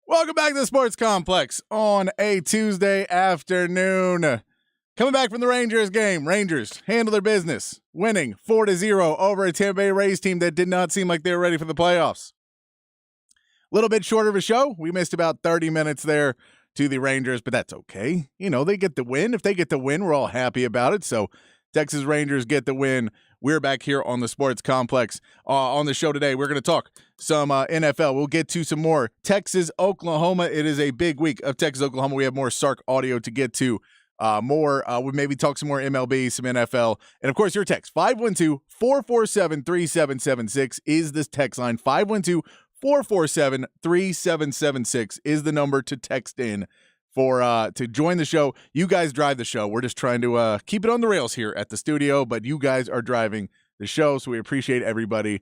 Welcome back to the Sports Complex on a Tuesday afternoon. Coming back from the Rangers game. Rangers handle their business, winning 4-0 over a Tampa Bay Rays team that did not seem like they were ready for the playoffs. A little bit shorter of a show. We missed about 30 minutes there to the Rangers, but that's okay. You know, they get the win. If they get the win, we're all happy about it. So Texas Rangers get the win. We're back here on the Sports Complex. On the show today, we're going to talk some NFL. We'll get to some more Texas, Oklahoma. It is a big week of Texas, Oklahoma. We have more Sark audio to get to. We'll maybe talk some more MLB, some NFL. And, of course, your text. 512-447-3776 is this text line. 512-447-3776 is the number to text in for to join the show. You guys drive the show. We're just trying to keep it on the rails here at the studio, but you guys are driving the show, so we appreciate everybody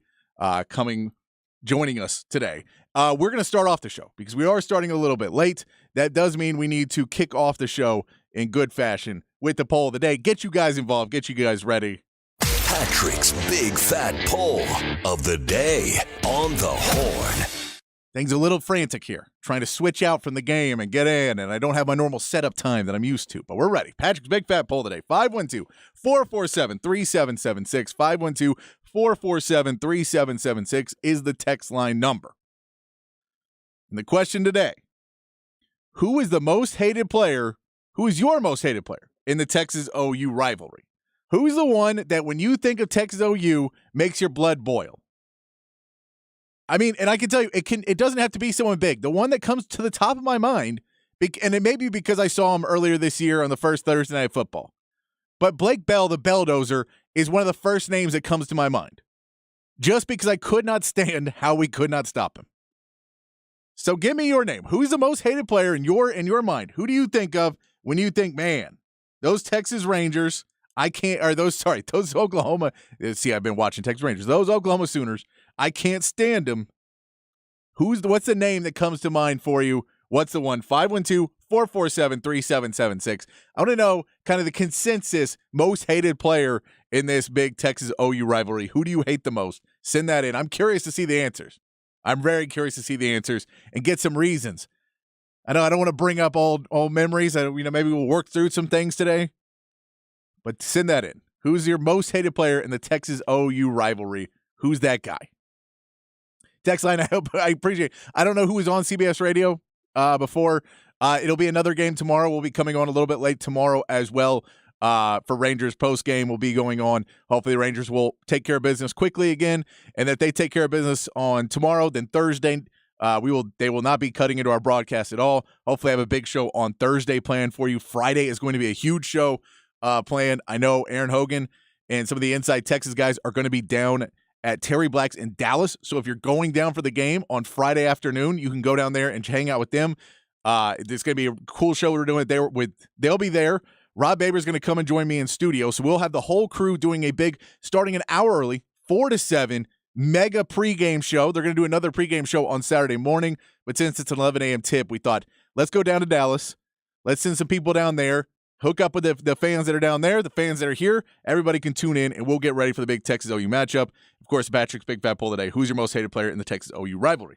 joining us today. We're going to start off the show because we are starting a little bit late. That does mean we need to kick off the show in good fashion with the poll of the day. Get you guys involved. Get you guys ready. Patrick's Big Fat Poll of the Day on the Horn. Things a little frantic here, trying to switch out from the game and get in, and I don't have my normal setup time that I'm used to, but we're ready. Patrick's Big Fat Poll today, 512-447-3776, 512-447-3776 is the text line number. And the question today, who is your most hated player in the Texas OU rivalry? Who's the one that when you think of Texas OU makes your blood boil? I mean, and I can tell you, it doesn't have to be someone big. The one that comes to the top of my mind, and it may be because I saw him earlier this year on the first Thursday Night Football, but Blake Bell, the Belldozer, is one of the first names that comes to my mind, just because I could not stand how we could not stop him. So give me your name. Who's the most hated player in your mind? Who do you think of when you think, man, those Texas Rangers, those Oklahoma, see, I've been watching Texas Rangers, those Oklahoma Sooners, I can't stand them. What's the name that comes to mind for you? What's the one? 512-447-3776. I want to know kind of the consensus most hated player in this big Texas OU rivalry. Who do you hate the most? Send that in. I'm curious to see the answers. I'm very curious to see the answers and get some reasons. I know I don't want to bring up old memories. Maybe we'll work through some things today. But send that in. Who's your most hated player in the Texas OU rivalry? Who's that guy? Text line, I appreciate it. I don't know who was on CBS Radio before. It'll be another game tomorrow. We'll be coming on a little bit late tomorrow as well for Rangers post-game. Will be going on. Hopefully the Rangers will take care of business quickly again, and that they take care of business on tomorrow. Then Thursday, they will not be cutting into our broadcast at all. Hopefully I have a big show on Thursday planned for you. Friday is going to be a huge show planned. I know Aaron Hogan and some of the Inside Texas guys are going to be down at Terry Black's in Dallas. So if you're going down for the game on Friday afternoon, you can go down there and hang out with them. It's going to be a cool show we're doing it. They'll be there. Rob Baber's going to come and join me in studio. So we'll have the whole crew doing a big, starting an hour early, 4 to 7, mega pregame show. They're going to do another pregame show on Saturday morning. But since it's an 11 a.m. tip, we thought, let's go down to Dallas. Let's send some people down there. Hook up with the fans that are down there, the fans that are here. Everybody can tune in, and we'll get ready for the big Texas OU matchup. Of course, Patrick's Big Fat Poll today. Who's your most hated player in the Texas OU rivalry?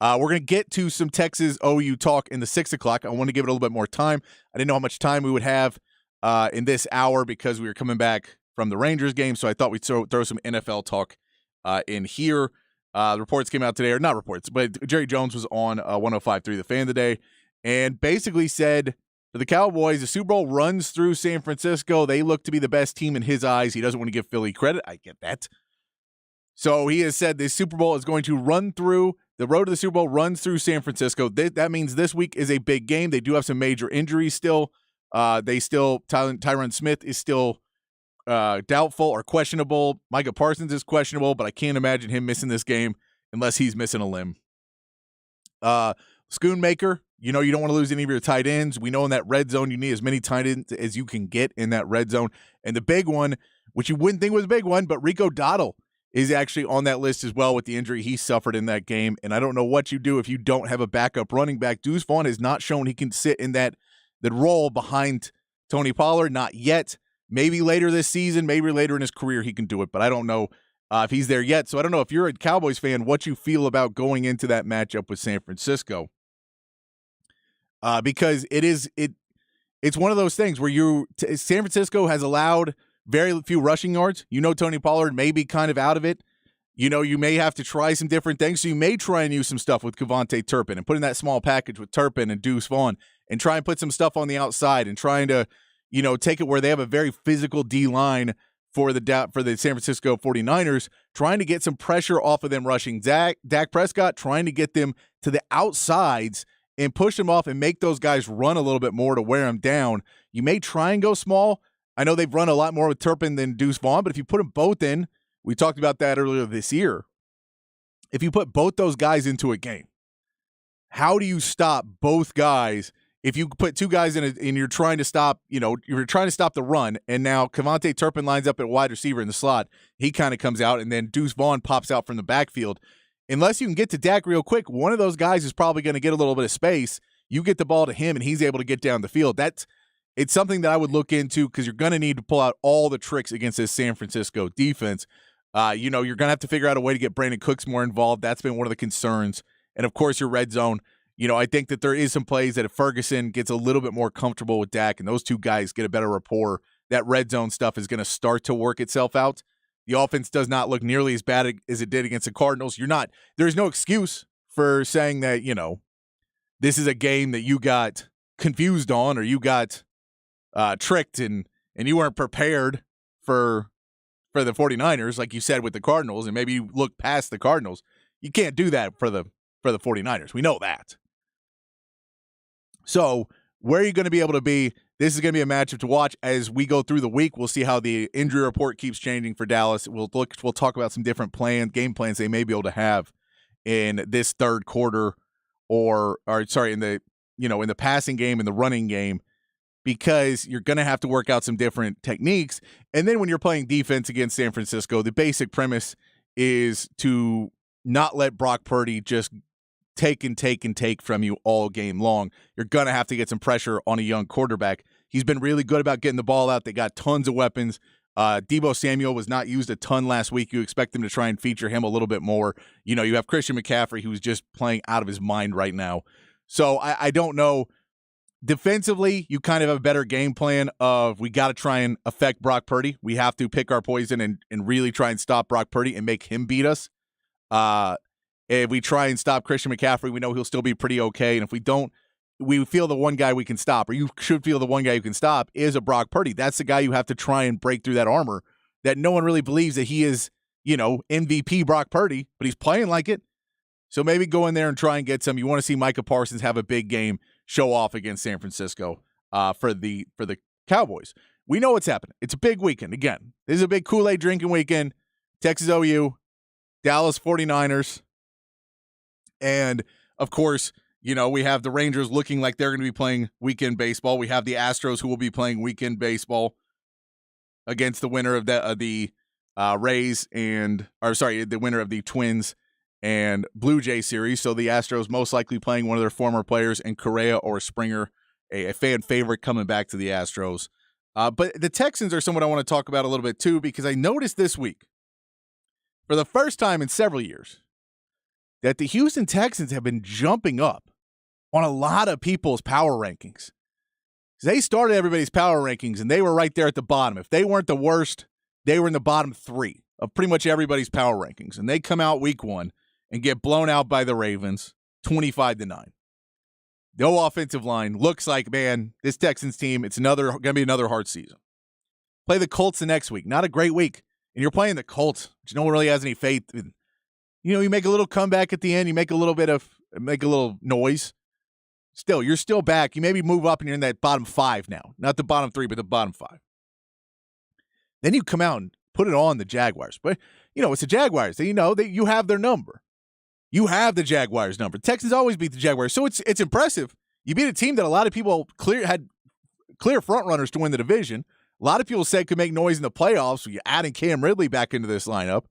We're going to get to some Texas OU talk in the 6 o'clock. I want to give it a little bit more time. I didn't know how much time we would have in this hour because we were coming back from the Rangers game, so I thought we'd throw some NFL talk in here. The reports came out today, or not reports, but Jerry Jones was on 105.3 The Fan today and basically said, for the Cowboys, the Super Bowl runs through San Francisco. They look to be the best team in his eyes. He doesn't want to give Philly credit. I get that. So he has said the Super Bowl is going to run through, the road to the Super Bowl runs through San Francisco. That means this week is a big game. They do have some major injuries still. Tyron Smith is still doubtful or questionable. Micah Parsons is questionable, but I can't imagine him missing this game unless he's missing a limb. Schoonmaker, you don't want to lose any of your tight ends. We know in that red zone, you need as many tight ends as you can get in that red zone. And the big one, which you wouldn't think was a big one, but Rico Dottle is actually on that list as well with the injury he suffered in that game. And I don't know what you do if you don't have a backup running back. Deuce Vaughn has not shown he can sit in that role behind Tony Pollard. Not yet. Maybe later this season, maybe later in his career he can do it, but I don't know if he's there yet. So I don't know if you're a Cowboys fan, what you feel about going into that matchup with San Francisco. Because it's one of those things where San Francisco has allowed very few rushing yards. Tony Pollard may be kind of out of it. You may have to try some different things. So you may try and use some stuff with KaVontae Turpin and put in that small package with Turpin and Deuce Vaughn and try and put some stuff on the outside and trying to, take it where they have a very physical D-line for the San Francisco 49ers, trying to get some pressure off of them rushing Dak Prescott, trying to get them to the outsides and push them off and make those guys run a little bit more to wear them down. You may try and go small. I know they've run a lot more with Turpin than Deuce Vaughn, but if you put them both in, we talked about that earlier this year. If you put both those guys into a game, how do you stop both guys? If you put two guys in and you're trying to stop, you're trying to stop the run, and now KaVontae Turpin lines up at wide receiver in the slot, he kind of comes out, and then Deuce Vaughn pops out from the backfield. Unless you can get to Dak real quick, one of those guys is probably going to get a little bit of space. You get the ball to him, and he's able to get down the field. It's something that I would look into because you're going to need to pull out all the tricks against this San Francisco defense. You're going to have to figure out a way to get Brandon Cooks more involved. That's been one of the concerns. And, of course, your red zone. I think that there is some plays that if Ferguson gets a little bit more comfortable with Dak and those two guys get a better rapport, that red zone stuff is going to start to work itself out. The offense does not look nearly as bad as it did against the Cardinals. There's no excuse for saying that, this is a game that you got confused on or you got tricked and you weren't prepared for the 49ers, like you said with the Cardinals, and maybe you look past the Cardinals. You can't do that for the 49ers. We know that. So where are you going to be able to be? This is going to be a matchup to watch as we go through the week. We'll see how the injury report keeps changing for Dallas. We'll talk about some different game plans they may be able to have in this third quarter in the passing game and the running game, because you're going to have to work out some different techniques. And then when you're playing defense against San Francisco, the basic premise is to not let Brock Purdy just take from you all game long. You're going to have to get some pressure on a young quarterback. He's been really good about getting the ball out. They got tons of weapons. Deebo Samuel was not used a ton last week. You expect them to try and feature him a little bit more. You have Christian McCaffrey, who's just playing out of his mind right now. So I don't know. Defensively, you kind of have a better game plan of we got to try and affect Brock Purdy. We have to pick our poison and really try and stop Brock Purdy and make him beat us. If we try and stop Christian McCaffrey, we know he'll still be pretty okay. And if we don't, we feel the one guy we can stop, or you should feel the one guy you can stop, is a Brock Purdy. That's the guy you have to try and break through that armor that no one really believes that he is, MVP Brock Purdy, but he's playing like it. So maybe go in there and try and get some. You want to see Micah Parsons have a big game, show off against San Francisco for the Cowboys. We know what's happening. It's a big weekend. Again, this is a big Kool-Aid drinking weekend. Texas OU, Dallas 49ers. And, of course, we have the Rangers looking like they're going to be playing weekend baseball. We have the Astros who will be playing weekend baseball against the winner of the Rays the winner of the Twins and Blue Jay series. So the Astros most likely playing one of their former players in Correa or Springer, a fan favorite coming back to the Astros. But the Texans are someone I want to talk about a little bit too, because I noticed this week, for the first time in several years, that the Houston Texans have been jumping up on a lot of people's power rankings. They started everybody's power rankings, and they were right there at the bottom. If they weren't the worst, they were in the bottom 3 of pretty much everybody's power rankings. And they come out week 1 and get blown out by the Ravens, 25-9. No offensive line. Looks like, man, this Texans team, it's going to be another hard season. Play the Colts the next week. Not a great week. And you're playing the Colts, which no one really has any faith in. You make a little comeback at the end. You make a little noise. Still, you're still back. You maybe move up and you're in that bottom 5 now. Not the bottom 3, but the bottom 5. Then you come out and put it on the Jaguars. But, it's the Jaguars. You have their number. You have the Jaguars number. The Texans always beat the Jaguars. So it's impressive. You beat a team that a lot of people had clear front runners to win the division. A lot of people said could make noise in the playoffs. So you're adding Cam Ridley back into this lineup.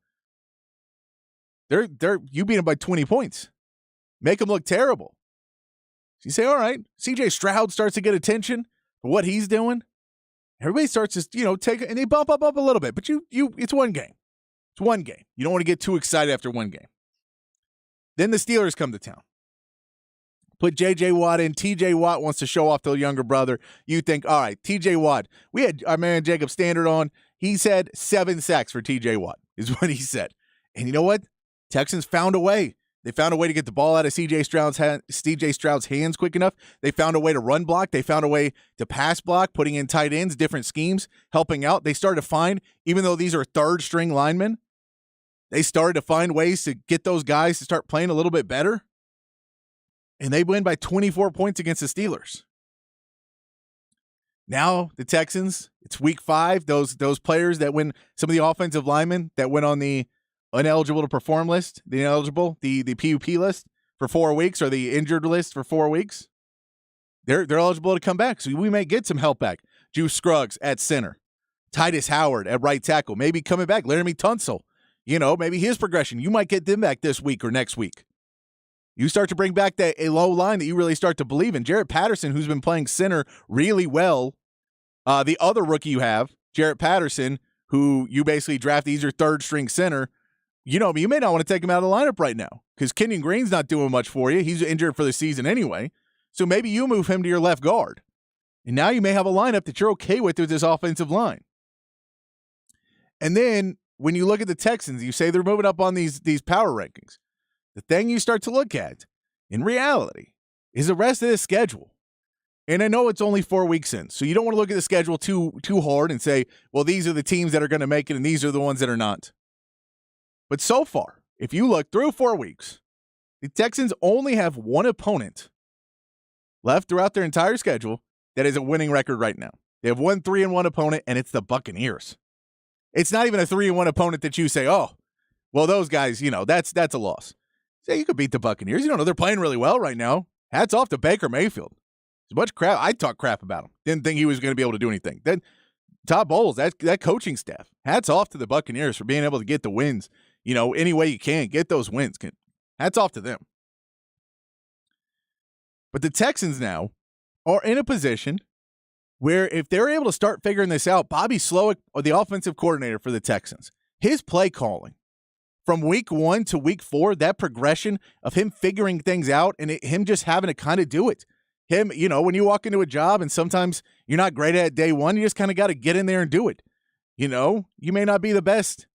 You beat them by 20 points. Make them look terrible. So you say, all right, CJ Stroud starts to get attention for what he's doing. Everybody starts to, take, and they bump up a little bit, but it's one game. It's one game. You don't want to get too excited after one game. Then the Steelers come to town. Put J.J. Watt in. T.J. Watt wants to show off the younger brother. You think, all right, T.J. Watt. We had our man Jacob Standard on. He said 7 sacks for T.J. Watt is what he said. And you know what? Texans found a way. They found a way to get the ball out of C.J. Stroud's hands quick enough. They found a way to run block. They found a way to pass block, putting in tight ends, different schemes, helping out. They started to find, even though these are third-string linemen, they started to find ways to get those guys to start playing a little bit better. And they win by 24 points against the Steelers. Now the Texans, it's week 5. Those players that win, some of the offensive linemen that went on the ineligible to perform list, the PUP list for 4 weeks, or the injured list for 4 weeks, they're eligible to come back. So we may get some help back. Juice Scruggs at center, Titus Howard at right tackle, maybe coming back. Laramie Tunsil, maybe his progression. You might get them back this week or next week. You start to bring back a low line that you really start to believe in. Jarrett Patterson, who's been playing center really well. The other rookie you have, Jarrett Patterson, who you basically draft, he's your third-string center. You may not want to take him out of the lineup right now because Kenyon Green's not doing much for you. He's injured for the season anyway. So maybe you move him to your left guard. And now you may have a lineup that you're okay with this offensive line. And then when you look at the Texans, you say they're moving up on these power rankings. The thing you start to look at, in reality, is the rest of this schedule. And I know it's only 4 weeks in, so you don't want to look at the schedule too hard and say, well, these are the teams that are going to make it and these are the ones that are not. But so far, if you look through 4 weeks, the Texans only have one opponent left throughout their entire schedule that is a winning record right now. They have one 3-1 opponent, and it's the Buccaneers. It's not even a 3-1 opponent that you say, oh, well, those guys, that's a loss. Say you could beat the Buccaneers. You don't know. They're playing really well right now. Hats off to Baker Mayfield. As much crap. I talked crap about him. Didn't think he was going to be able to do anything. Then Todd Bowles, that coaching staff. Hats off to the Buccaneers for being able to get the wins. Any way you can, get those wins. Hats off to them. But the Texans now are in a position where if they're able to start figuring this out, Bobby Slowick, or the offensive coordinator for the Texans, his play calling, from week 1 to week 4, that progression of him figuring things out and him just having to kind of do it. Him, when you walk into a job and sometimes you're not great at it day one, you just kind of got to get in there and do it. You may not be the best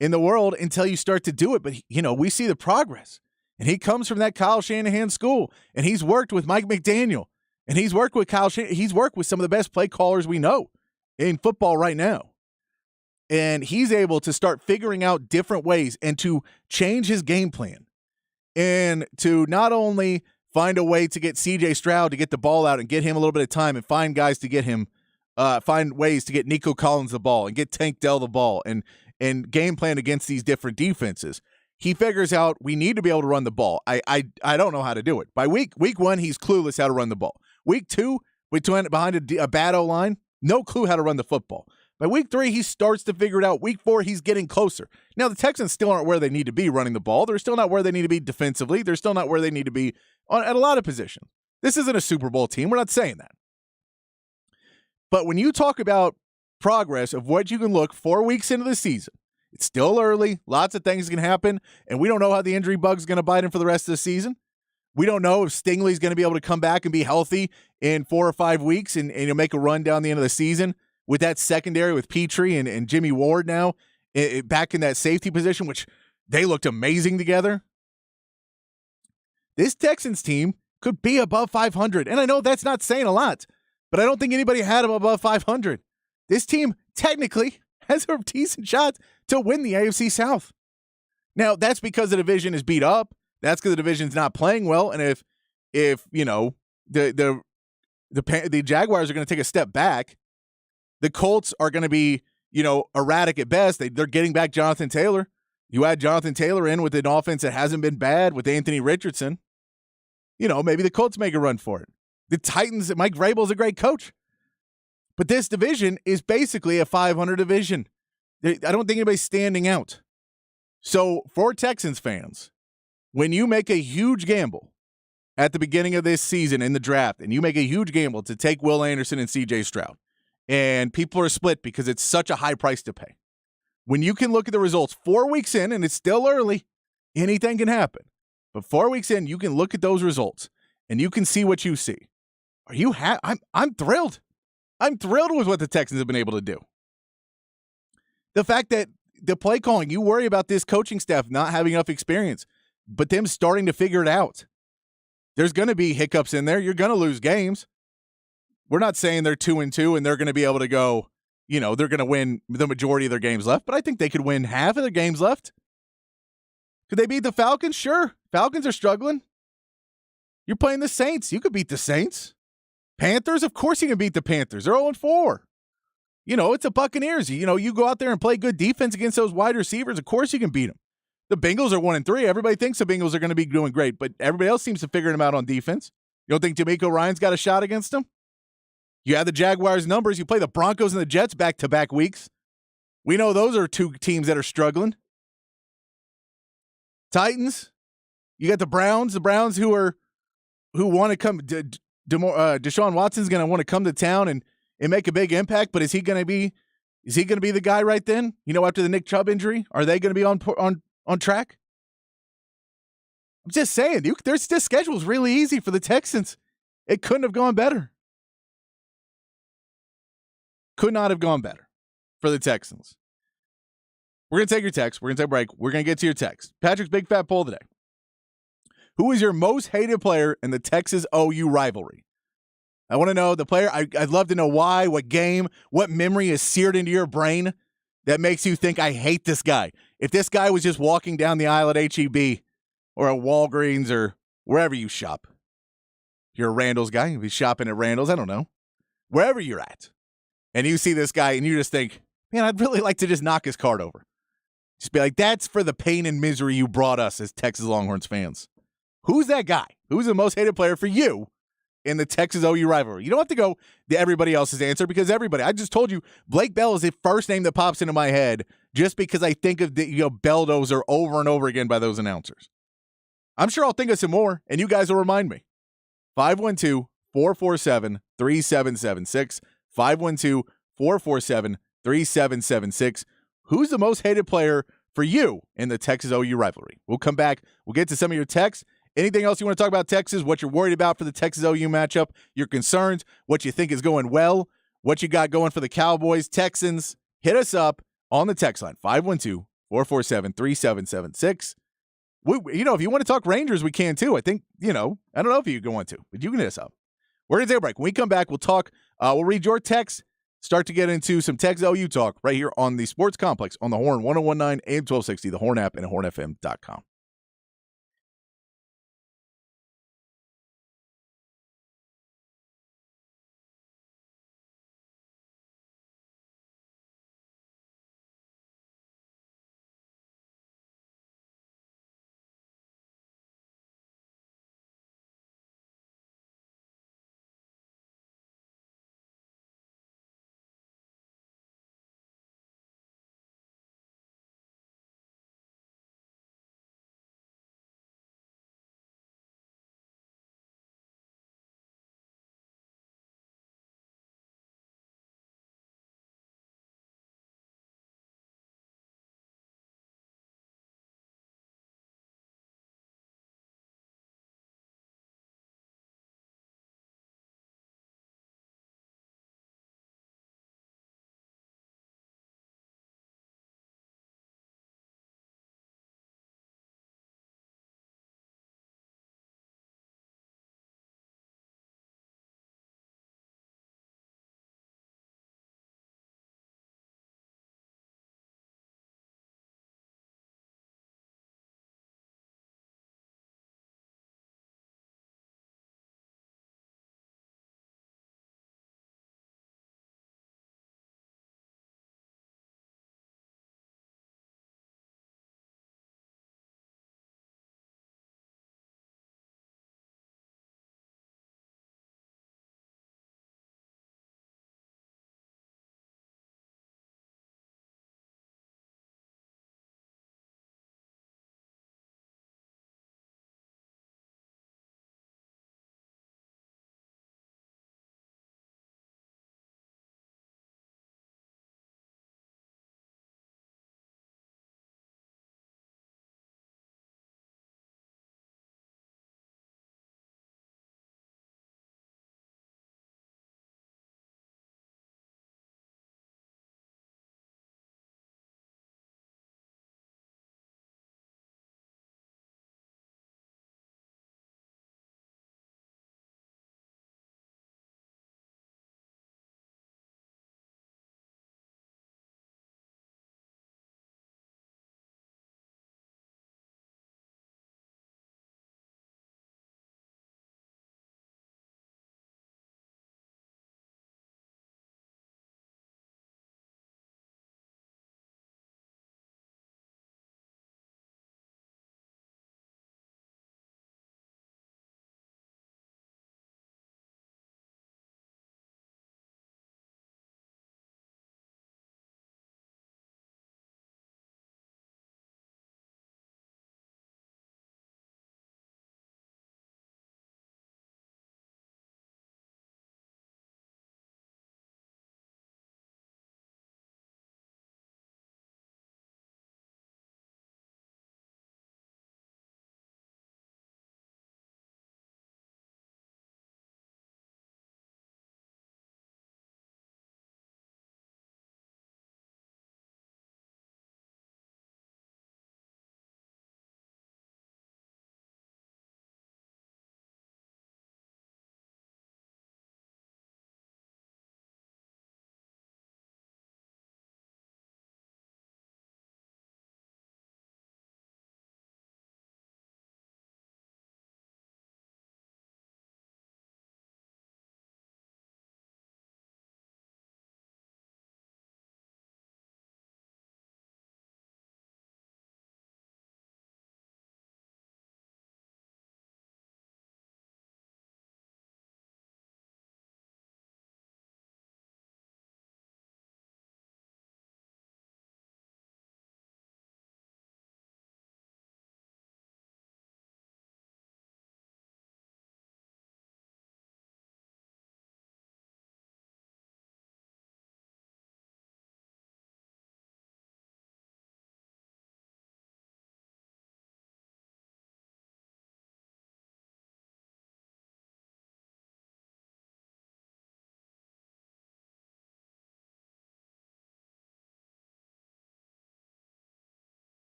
in the world until you start to do it, but, we see the progress. And he comes from that Kyle Shanahan school, and he's worked with Mike McDaniel, and he's worked with Kyle Shanahan. He's worked with some of the best play callers we know in football right now. And he's able to start figuring out different ways and to change his game plan and to not only find a way to get C.J. Stroud to get the ball out and get him a little bit of time and find guys to get him, find ways to get Nico Collins the ball and get Tank Dell the ball and game plan against these different defenses. He figures out we need to be able to run the ball. I don't know how to do it. By week 1, he's clueless how to run the ball. Week 2, behind a bad O-line, no clue how to run the football. By week 3, he starts to figure it out. Week 4, he's getting closer. Now, the Texans still aren't where they need to be running the ball. They're still not where they need to be defensively. They're still not where they need to be at a lot of positions. This isn't a Super Bowl team. We're not saying that. But when you talk about progress of what you can look 4 weeks into the season, it's still early. Lots of things can happen, and we don't know how the injury bug's going to bite him for the rest of the season. We don't know if Stingley's going to be able to come back and be healthy in 4 or 5 weeks and make a run down the end of the season. With that secondary with Petrie and Jimmy Ward now back in that safety position, which they looked amazing together. This Texans team could be above 500. And I know that's not saying a lot, but I don't think anybody had them above 500. This team technically has a decent shot to win the AFC South. Now, that's because the division is beat up. That's because the division's not playing well. And if the Jaguars are going to take a step back, the Colts are going to be, erratic at best. They're getting back Jonathan Taylor. You add Jonathan Taylor in with an offense that hasn't been bad with Anthony Richardson. Maybe the Colts make a run for it. The Titans, Mike Vrabel's a great coach. But this division is basically a 500 division. I don't think anybody's standing out. So for Texans fans, when you make a huge gamble at the beginning of this season in the draft, and you make a huge gamble to take Will Anderson and C.J. Stroud, and people are split because it's such a high price to pay. When you can look at the results 4 weeks in, and it's still early, anything can happen. But 4 weeks in, you can look at those results and you can see what you see. Are you I'm thrilled. I'm thrilled with what the Texans have been able to do. The fact that the play calling, you worry about this coaching staff not having enough experience, but them starting to figure it out. There's going to be hiccups in there. You're going to lose games. We're not saying they're 2-2 and they're going to be able to go, they're going to win the majority of their games left, but I think they could win half of their games left. Could they beat the Falcons? Sure. Falcons are struggling. You're playing the Saints. You could beat the Saints. Panthers? Of course you can beat the Panthers. They're 0-4. It's the Buccaneers. You go out there and play good defense against those wide receivers. Of course you can beat them. The Bengals are 1-3. Everybody thinks the Bengals are going to be doing great, but everybody else seems to figure them out on defense. You don't think D'Amico Ryan's got a shot against them? You have the Jaguars' numbers. You play the Broncos and the Jets back-to-back weeks. We know those are two teams that are struggling. Titans. You got the Browns. The Browns who want to come. Deshaun Watson's going to want to come to town and make a big impact. But is he going to be the guy right then? After the Nick Chubb injury, are they going to be on track? I'm just saying, this schedule is really easy for the Texans. It couldn't have gone better. Could not have gone better for the Texans. We're going to take your text. We're going to take a break. We're going to get to your text. Patrick's Big Fat Poll today. Who is your most hated player in the Texas OU rivalry? I want to know the player. I'd love to know why, what game, what memory is seared into your brain that makes you think, I hate this guy. If this guy was just walking down the aisle at HEB or at Walgreens or wherever you shop. If you're a Randall's guy, if he's shopping at Randall's, I don't know. Wherever you're at. And you see this guy and you just think, man, I'd really like to just knock his cart over. Just be like, that's for the pain and misery you brought us as Texas Longhorns fans. Who's that guy? Who's the most hated player for you in the Texas OU rivalry? You don't have to go to everybody else's answer because I just told you, Blake Bell is the first name that pops into my head just because I think of the Belldozer over and over again by those announcers. I'm sure I'll think of some more, and you guys will remind me. 512-447-3776. 512-447-3776. Who's the most hated player for you in the Texas OU rivalry? We'll come back. We'll get to some of your texts. Anything else you want to talk about Texas, what you're worried about for the Texas OU matchup, your concerns, what you think is going well, what you got going for the Cowboys, Texans, hit us up on the text line, 512-447-3776. If you want to talk Rangers, we can too. I think, I don't know if you want to, but you can hit us up. We're going to take a break. When we come back, we'll talk. We'll read your text, start to get into some Texas OU talk right here on the Sports Complex on the Horn, 1019 AM 1260, the Horn app, and hornfm.com.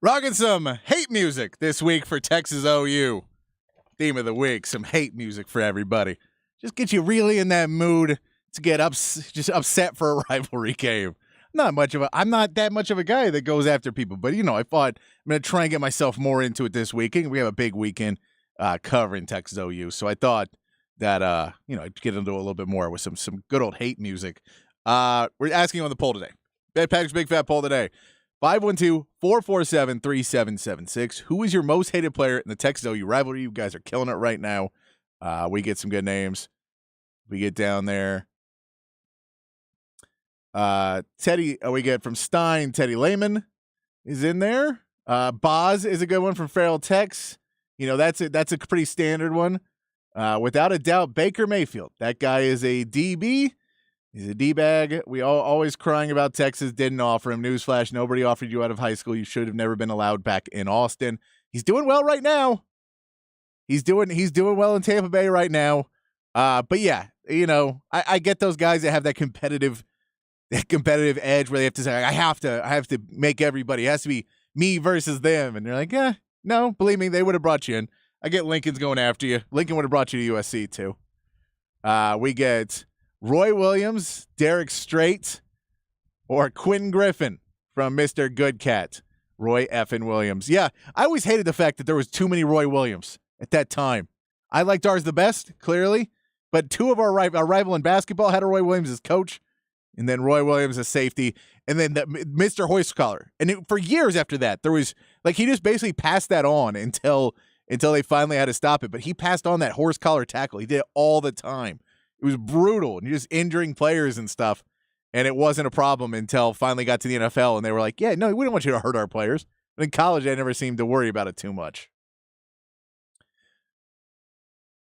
Rocking some hate music this week for Texas OU. Theme of the week, some hate music for everybody. Just get you really in that mood to get just upset for a rivalry game. I'm not that much of a guy that goes after people, but I thought I'm going to try and get myself more into it this weekend. We have a big weekend covering Texas OU, so I thought that I'd get into a little bit more with some good old hate music. We're asking on the poll today. Bet Packers Big Fat Poll today. 512-447-3776. Who is your most hated player in the Texas OU rivalry? You guys are killing it right now. We get some good names. We get down there. Teddy, we get from Stein, Teddy Lehman is in there. Boz is a good one from Feral Tex. That's a pretty standard one. Without a doubt, Baker Mayfield. That guy is a DB. He's a D-bag. We always crying about Texas didn't offer him. Newsflash, nobody offered you out of high school. You should have never been allowed back in Austin. He's doing well right now. He's doing well in Tampa Bay right now. But yeah, I get those guys that have that competitive edge where they have to say, I have to make everybody. It has to be me versus them. And they're like, no, believe me, they would have brought you in. I get Lincoln's going after you. Lincoln would have brought you to USC too. We get Roy Williams, Derek Strait, or Quentin Griffin from Mr. Good Cat. Roy effing Williams. Yeah, I always hated the fact that there was too many Roy Williams at that time. I liked ours the best, clearly, but two of our rival in basketball had a Roy Williams as coach, and then Roy Williams as safety, and then Mr. Hoist Collar. And for years after that, there was he just basically passed that on until they finally had to stop it. But he passed on that horse collar tackle. He did it all the time. It was brutal, and you're just injuring players and stuff, and it wasn't a problem until finally got to the NFL, and they were like, yeah, no, we don't want you to hurt our players. But in college, I never seemed to worry about it too much.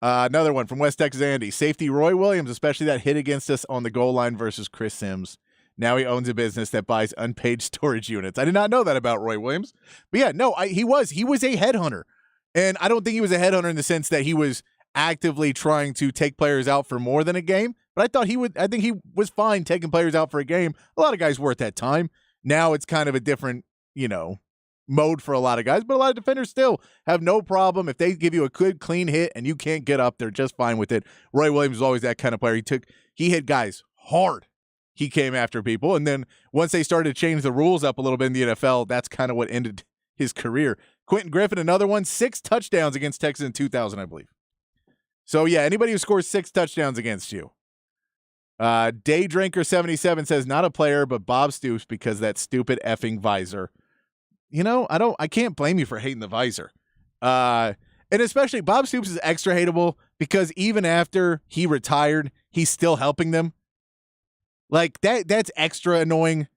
Another one from West Texas Andy. Safety Roy Williams, especially that hit against us on the goal line versus Chris Sims. Now he owns a business that buys unpaid storage units. I did not know that about Roy Williams. But yeah, no, he was a headhunter. And I don't think he was a headhunter in the sense that he was actively trying to take players out for more than a game. But I think he was fine taking players out for a game. A lot of guys were at that time. Now it's kind of a different, mode for a lot of guys. But a lot of defenders still have no problem. If they give you a good, clean hit and you can't get up, they're just fine with it. Roy Williams was always that kind of player. He hit guys hard. He came after people. And then once they started to change the rules up a little bit in the NFL, that's kind of what ended his career. Quentin Griffin, another one, 6 touchdowns against Texas in 2000, I believe. So, yeah, anybody who scores 6 touchdowns against you. Daydrinker77 says, not a player, but Bob Stoops because that stupid effing visor. I can't blame you for hating the visor. And especially Bob Stoops is extra hateable because even after he retired, he's still helping them. Like, that's extra annoying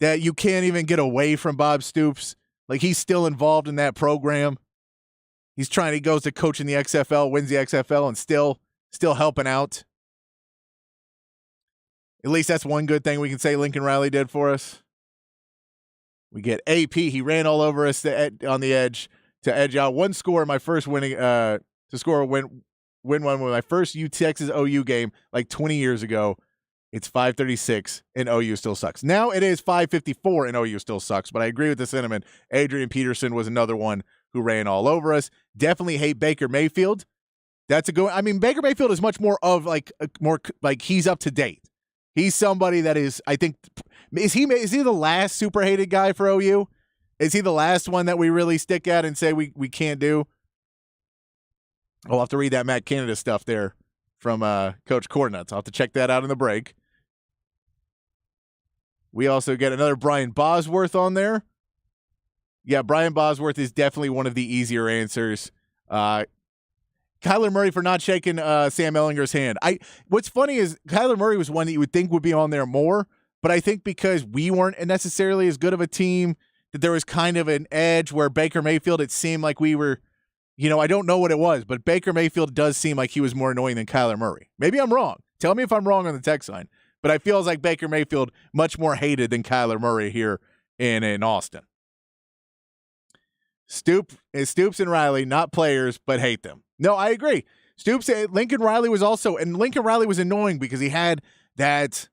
that you can't even get away from Bob Stoops. Like, he's still involved in that program. He goes to coach in the XFL, wins the XFL, and still helping out. At least that's one good thing we can say Lincoln Riley did for us. We get AP. He ran all over us on the edge to edge out one score in my first win one with my first Texas OU game like 20 years ago. It's 5:36 and OU still sucks. Now it is 5:54 and OU still sucks, but I agree with the sentiment. Adrian Peterson was another one who ran all over us. Definitely hate Baker Mayfield. That's a good. I mean, Baker Mayfield is much more of he's up to date. He's somebody that is, I think, is he the last super hated guy for OU? Is he the last one that we really stick at and say we can't do? I'll have to read that Matt Canada stuff there from Coach Cornuts. I'll have to check that out in the break. We also get another Brian Bosworth on there. Yeah, Brian Bosworth is definitely one of the easier answers. Kyler Murray for not shaking Sam Ehlinger's hand. What's funny is Kyler Murray was one that you would think would be on there more, but I think because we weren't necessarily as good of a team, that there was kind of an edge where Baker Mayfield, it seemed like we were, I don't know what it was, but Baker Mayfield does seem like he was more annoying than Kyler Murray. Maybe I'm wrong. Tell me if I'm wrong on the text line. But I feel like Baker Mayfield much more hated than Kyler Murray here in Austin. Stoops and Riley, not players, but hate them. No, I agree. Lincoln Riley was also, and Lincoln Riley was annoying because he had that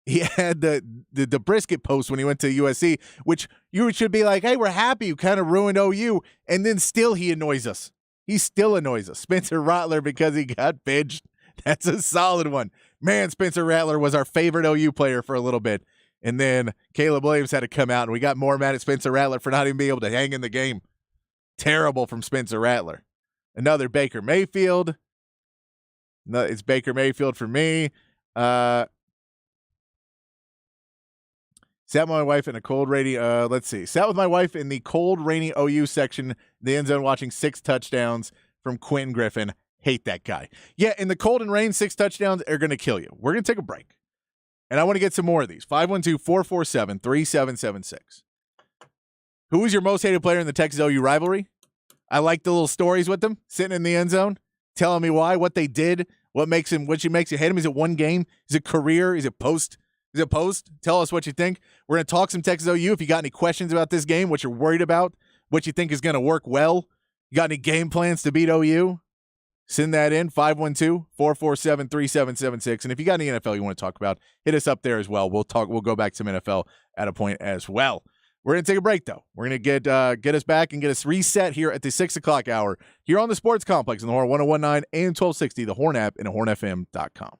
He had the brisket post when he went to USC, which you should be like, hey, we're happy you kind of ruined OU. And then still he annoys us. He still annoys us. Spencer Rattler because he got benched. That's a solid one. Man, Spencer Rattler was our favorite OU player for a little bit. And then Caleb Williams had to come out, and we got more mad at Spencer Rattler for not even being able to hang in the game. Terrible from Spencer Rattler. Another Baker Mayfield. No, it's Baker Mayfield for me. Sat with my wife in a cold, rainy. Sat with my wife in the cold, rainy OU section, the end zone, watching 6 touchdowns from Quentin Griffin. Hate that guy. Yeah, in the cold and rain, 6 touchdowns are going to kill you. We're going to take a break. And I want to get some more of these. 512-447-3776. Who is your most hated player in the Texas OU rivalry? I like the little stories with them, sitting in the end zone, telling me why, what they did, what makes you hate him. Is it one game? Is it career? Is it post? Tell us what you think. We're going to talk some Texas OU. If you got any questions about this game, what you're worried about, what you think is going to work well, you got any game plans to beat OU, send that in, 512-447-3776. And if you got any NFL you want to talk about, hit us up there as well. We'll go back to some NFL at a point as well. We're going to take a break, though. We're going to get us back and get us reset here at the 6 o'clock hour here on the Sports Complex on the Horn 1019 and 1260, the Horn app, and hornfm.com.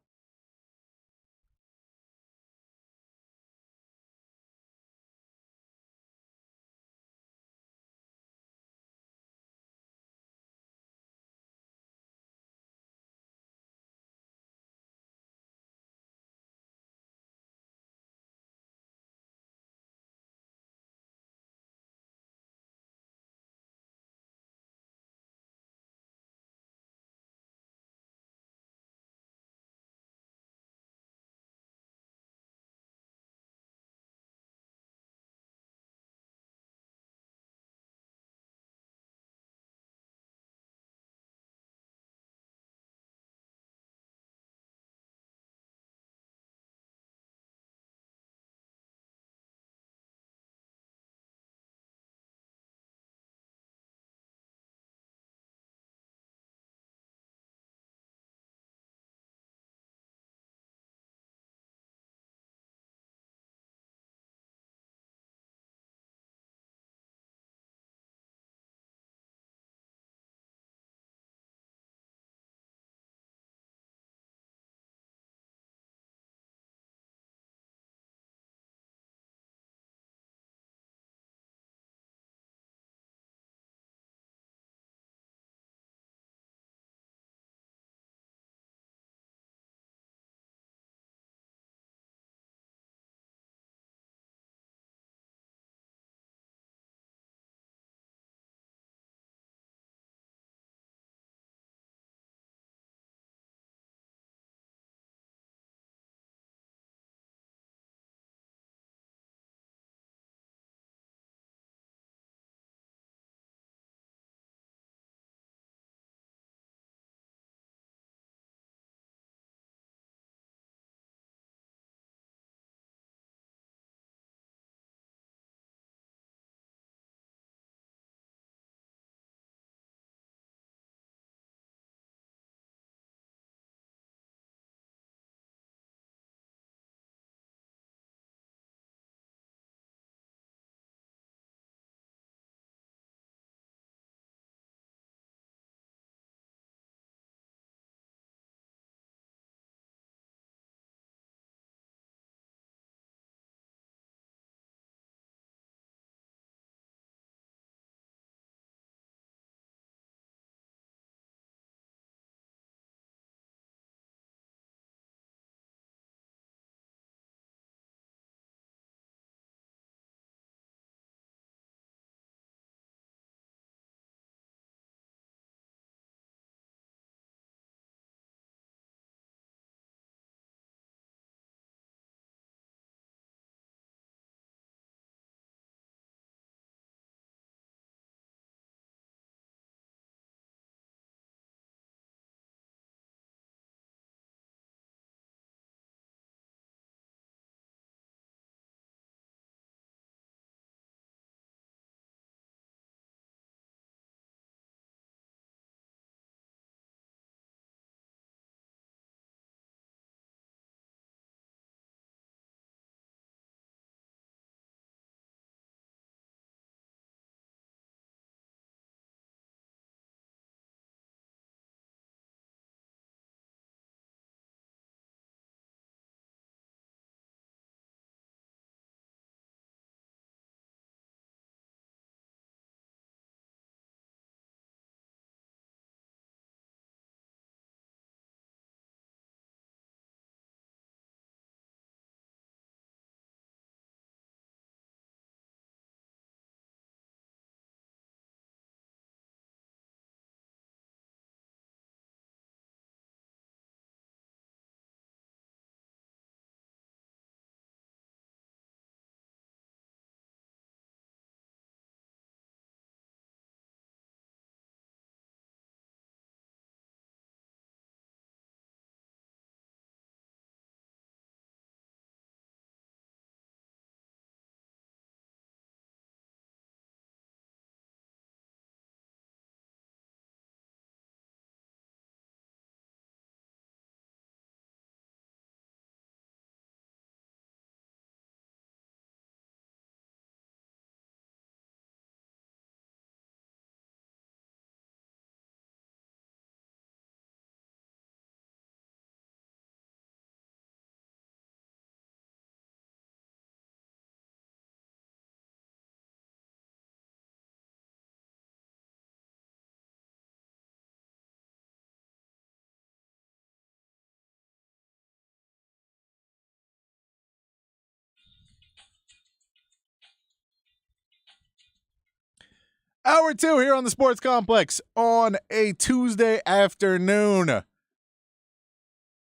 Hour 2 here on the Sports Complex on a Tuesday afternoon.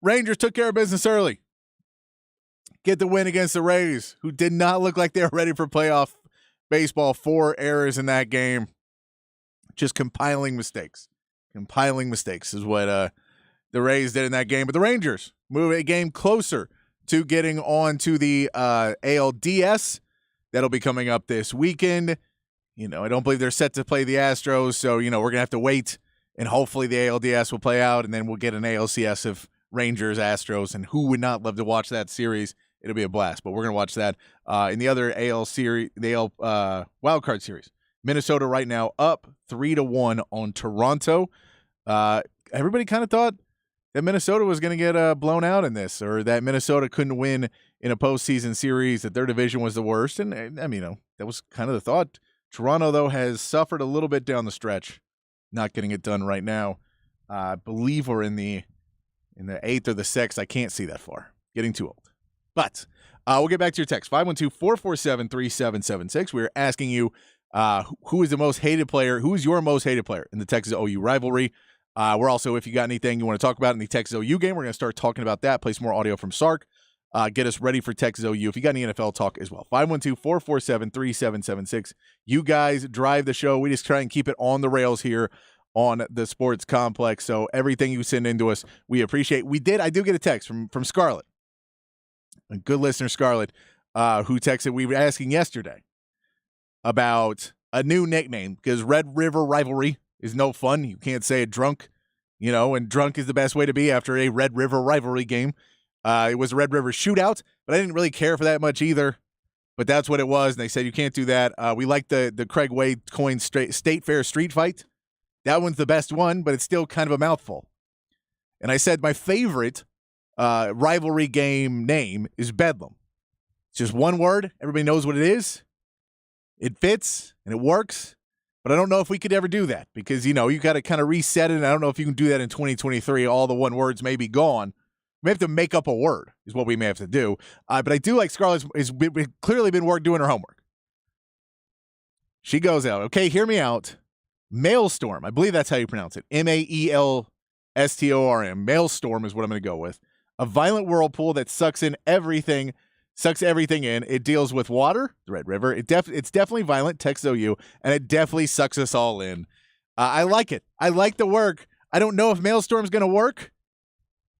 Rangers took care of business early. Get the win against the Rays, who did not look like they were ready for playoff baseball. 4 errors in that game. Just compiling mistakes. Compiling mistakes is what the Rays did in that game. But the Rangers move a game closer to getting on to the ALDS. That'll be coming up this weekend. You know, I don't believe they're set to play the Astros, so, you know, we're going to have to wait, and hopefully the ALDS will play out, and then we'll get an ALCS of Rangers, Astros, and who would not love to watch that series? It'll be a blast, but we're going to watch that. In the other AL series, the AL wildcard series, Minnesota right now up 3-1 on Toronto. Everybody kind of thought that Minnesota was going to get blown out in this, or that Minnesota couldn't win in a postseason series, that their division was the worst, and I mean, you know, that was kind of the thought. Toronto, though, has suffered a little bit down the stretch, not getting it done right now. I believe we're in the 8th or the 6th. I can't see that far. Getting too old. But we'll get back to your text. 512-447-3776. We're asking you who is the most hated player? Who is your most hated player in the Texas OU rivalry? We're also, if you got anything you want to talk about in the Texas OU game, we're going to start talking about that. Play some more audio from Sark. Get us ready for Texas OU. If you got any NFL talk as well, 512-447-3776. You guys drive the show. We just try and keep it on the rails here on the Sports Complex. So everything you send into us, we appreciate. I do get a text from Scarlett, a good listener, Scarlett, who texted. We were asking yesterday about a new nickname because Red River Rivalry is no fun. You can't say it drunk, you know, and drunk is the best way to be after a Red River Rivalry game. It was a Red River shootout, but I didn't really care for that much either. But that's what it was, and they said you can't do that. We like the Craig Wade coined State Fair street fight. That one's the best one, but it's still kind of a mouthful. And I said my favorite rivalry game name is Bedlam. It's just one word. Everybody knows what it is. It fits, and it works. But I don't know if we could ever do that because, you know, you got to kind of reset it, and I don't know if you can do that in 2023. All the one words may be gone. We have to make up a word is what we may have to do. But I do like Scarlett's has clearly been doing her homework. She goes out. Okay, hear me out. Maelstrom. I believe that's how you pronounce it. Maelstorm. Maelstrom is what I'm going to go with. A violent whirlpool that sucks everything in. It deals with water, the Red River. It's definitely violent, Texas OU, and it definitely sucks us all in. I like it. I like the work. I don't know if Maelstrom is going to work.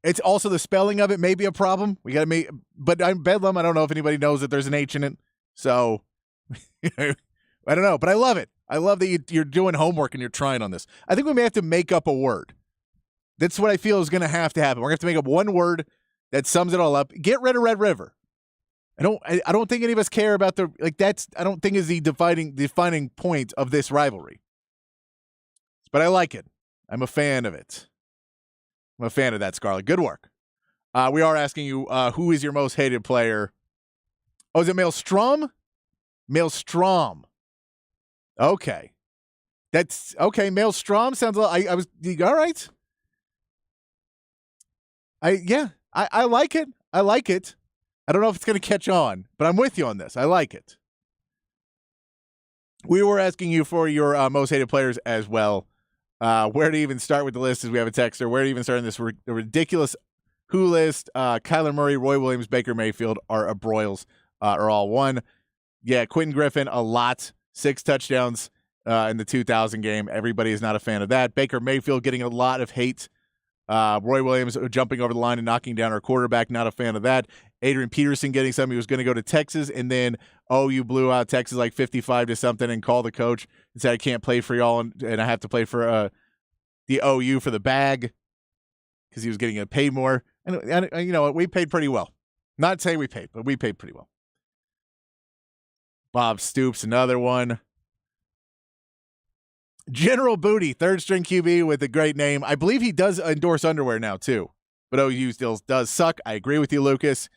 It's also the spelling of it may be a problem. We got to make, but I'm Bedlam. I don't know if anybody knows that there's an H in it. So I don't know, but I love it. I love that you're doing homework and you're trying on this. I think we may have to make up a word. That's what I feel is going to have to happen. We're going to have to make up one word that sums it all up. Get rid of Red River. I don't think any of us care about I don't think is the defining point of this rivalry. But I like it. I'm a fan of it. I'm a fan of that, Scarlett. Good work. We are asking you, who is your most hated player? Oh, is it Maelstrom? Maelstrom. Okay. That's okay. Maelstrom sounds like I was all right. I like it. I like it. I don't know if it's going to catch on, but I'm with you on this. I like it. We were asking you for your most hated players as well. Where to even start with the list as we have a texter. Where to even start in this ridiculous who list. Kyler Murray, Roy Williams, Baker Mayfield are broils, are all one. Yeah, Quentin Griffin, a lot. 6 touchdowns in the 2000 game. Everybody is not a fan of that. Baker Mayfield getting a lot of hate. Roy Williams jumping over the line and knocking down our quarterback. Not a fan of that. Adrian Peterson getting something. He was going to go to Texas, and then, you blew out Texas like 55 to something and called the coach and said, I can't play for y'all, and I have to play for the OU for the bag because he was getting paid more. And you know what? We paid pretty well. Not saying we paid, but we paid pretty well. Bob Stoops, another one. General Booty, third-string QB with a great name. I believe he does endorse underwear now, too. But OU still does suck. I agree with you, Lucas.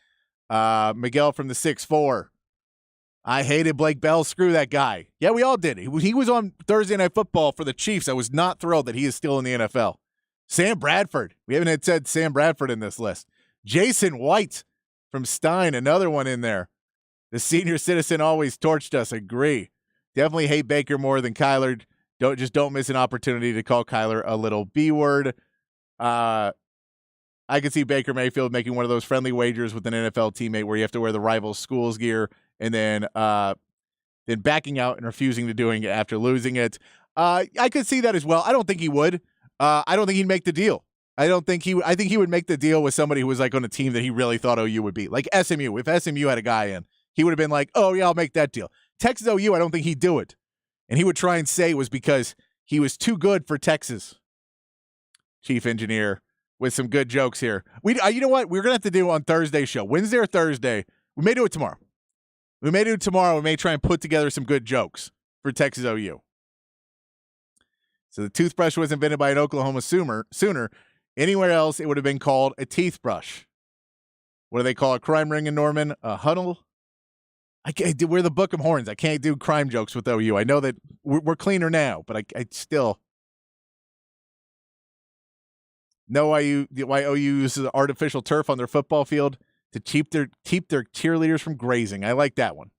Miguel from the 6'4". I hated Blake Bell. Screw that guy. Yeah, we all did. He was on Thursday Night Football for the Chiefs. I was not thrilled that he is still in the NFL. Sam Bradford. We haven't said Sam Bradford in this list. Jason White from Stein, another one in there. The senior citizen always torched us. Agree. Definitely hate Baker more than Kyler. Don't miss an opportunity to call Kyler a little B word. I could see Baker Mayfield making one of those friendly wagers with an NFL teammate where you have to wear the rival school's gear and then backing out and refusing to doing it after losing it. I could see that as well. I don't think he would. I don't think he'd make the deal. I think he would make the deal with somebody who was like on a team that he really thought OU would be, like SMU. If SMU had a guy in, he would have been like, "Oh yeah, I'll make that deal." Texas OU, I don't think he'd do it, and he would try and say it was because he was too good for Texas. Chief engineer with some good jokes here. You know what? We're gonna have to do on Thursday's show, Wednesday or Thursday. We may do it tomorrow. We may try and put together some good jokes for Texas OU. So the toothbrush was invented by an Oklahoma Sooner. Anywhere else, it would have been called a teeth brush. What do they call a crime ring in Norman? A huddle? We're the Book of Horns. I can't do crime jokes with OU. I know that we're cleaner now, but I still know why OU uses artificial turf on their football field to keep their cheerleaders from grazing. I like that one.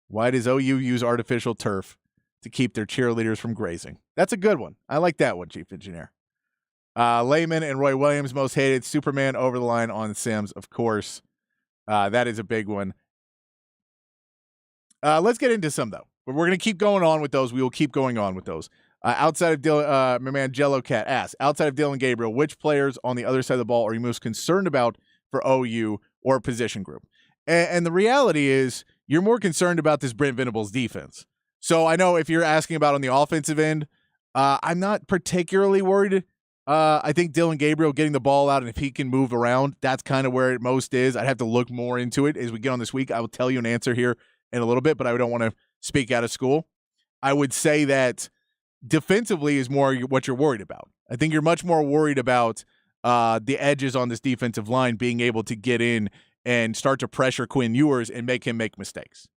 Why does OU use artificial turf to keep their cheerleaders from grazing? That's a good one. I like that one, Chief Engineer. Layman and Roy Williams most hated. Superman over the line on Sims, of course. That is a big one. Let's get into some, though. But we're going to keep going on with those. We will keep going on with those. Outside of Dylan, my man Jello Cat asks, outside of Dillon Gabriel, which players on the other side of the ball are you most concerned about for OU or position group? And the reality is you're more concerned about this Brent Venables defense. So I know if you're asking about on the offensive end, I'm not particularly worried. I think Dillon Gabriel getting the ball out, and if he can move around, that's kind of where it most is. I'd have to look more into it as we get on this week. I will tell you an answer here in a little bit, but I don't want to speak out of school. I would say that defensively is more what you're worried about. I think you're much more worried about the edges on this defensive line being able to get in and start to pressure Quinn Ewers and make him make mistakes.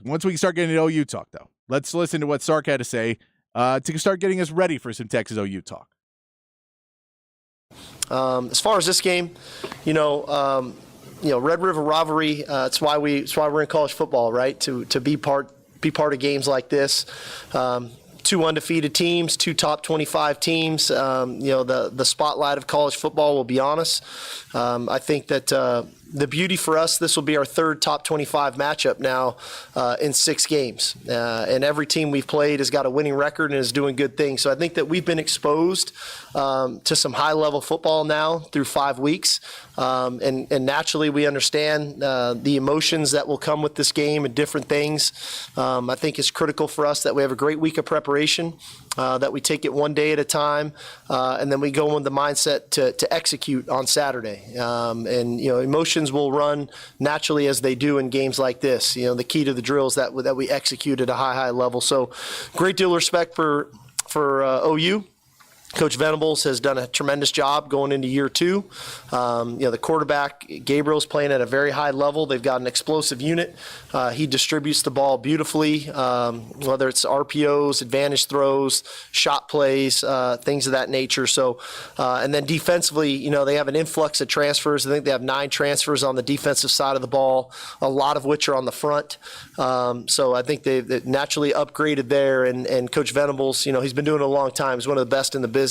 Once we start getting into OU talk, though, let's listen to what Sark had to say to start getting us ready for some Texas OU talk. As far as this game, Red River rivalry. It's why we're in college football, right? To be part of games like this. Two undefeated teams, two top 25 teams. The spotlight of college football will be on us. I think that the beauty for us, this will be our third top 25 matchup now in 6 games. And every team we've played has got a winning record and is doing good things. So I think that we've been exposed to some high-level football now through 5 weeks. And naturally, we understand the emotions that will come with this game and different things. I think it's critical for us that we have a great week of preparation, that we take it one day at a time, and then we go in the mindset to execute on Saturday. Emotions will run naturally as they do in games like this. The key to the drill is that we execute at a high level. So great deal of respect for OU. Coach Venables has done a tremendous job going into year 2. The quarterback, Gabriel's playing at a very high level. They've got an explosive unit. He distributes the ball beautifully, whether it's RPOs, advantage throws, shot plays, things of that nature. So, and then defensively, they have an influx of transfers. I think they have 9 transfers on the defensive side of the ball, a lot of which are on the front. So I think they've naturally upgraded there. And Coach Venables, he's been doing it a long time. He's one of the best in the business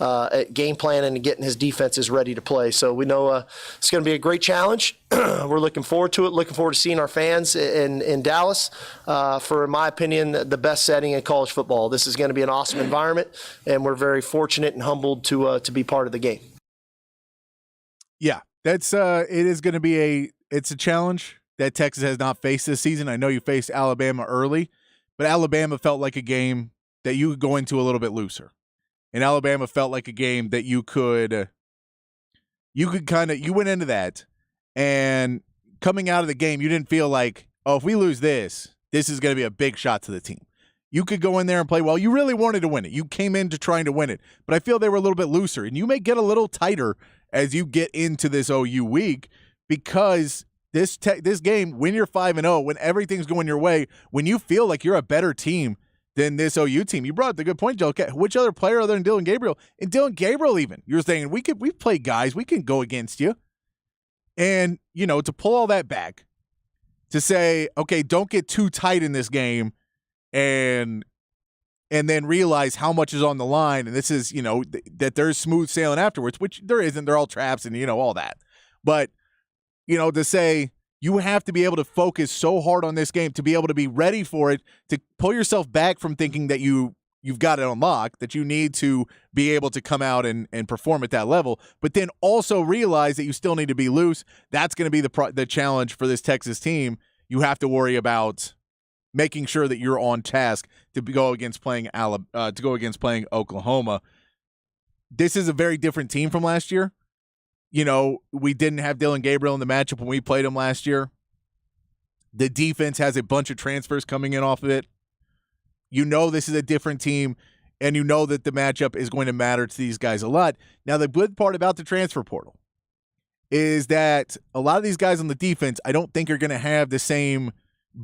at game planning and getting his defenses ready to play. So we know it's going to be a great challenge. We're looking forward to it. Looking forward to seeing our fans in Dallas for, in my opinion, the best setting in college football. This is going to be an awesome environment, and we're very fortunate and humbled to be part of the game. Yeah, that's it is going to be it's a challenge that Texas has not faced this season. I know you faced Alabama early, but Alabama felt like a game that you could go into a little bit looser. And Alabama felt like a game that you went into that, and coming out of the game, you didn't feel like, oh, if we lose this is going to be a big shot to the team. You could go in there and play well. You really wanted to win it. You came into trying to win it. But I feel they were a little bit looser, and you may get a little tighter as you get into this OU week because this game, when you're 5-0, when everything's going your way, when you feel like you're a better team than this OU team. You brought up the good point, Joe. Which other player other than Dillon Gabriel? And Dillon Gabriel even. You're saying, we play guys. We can go against you. And, to pull all that back, to say, okay, don't get too tight in this game and then realize how much is on the line. And this is, that there's smooth sailing afterwards, which there isn't. They're all traps and, all that. But, to say you have to be able to focus so hard on this game to be able to be ready for it, to pull yourself back from thinking that you've got it on lock, that you need to be able to come out and perform at that level, but then also realize that you still need to be loose. That's going to be the challenge for this Texas team. You have to worry about making sure that you're on task to go against playing Oklahoma. This is a very different team from last year. We didn't have Dillon Gabriel in the matchup when we played him last year. The defense has a bunch of transfers coming in off of it. This is a different team, and that the matchup is going to matter to these guys a lot. Now, the good part about the transfer portal is that a lot of these guys on the defense, I don't think are going to have the same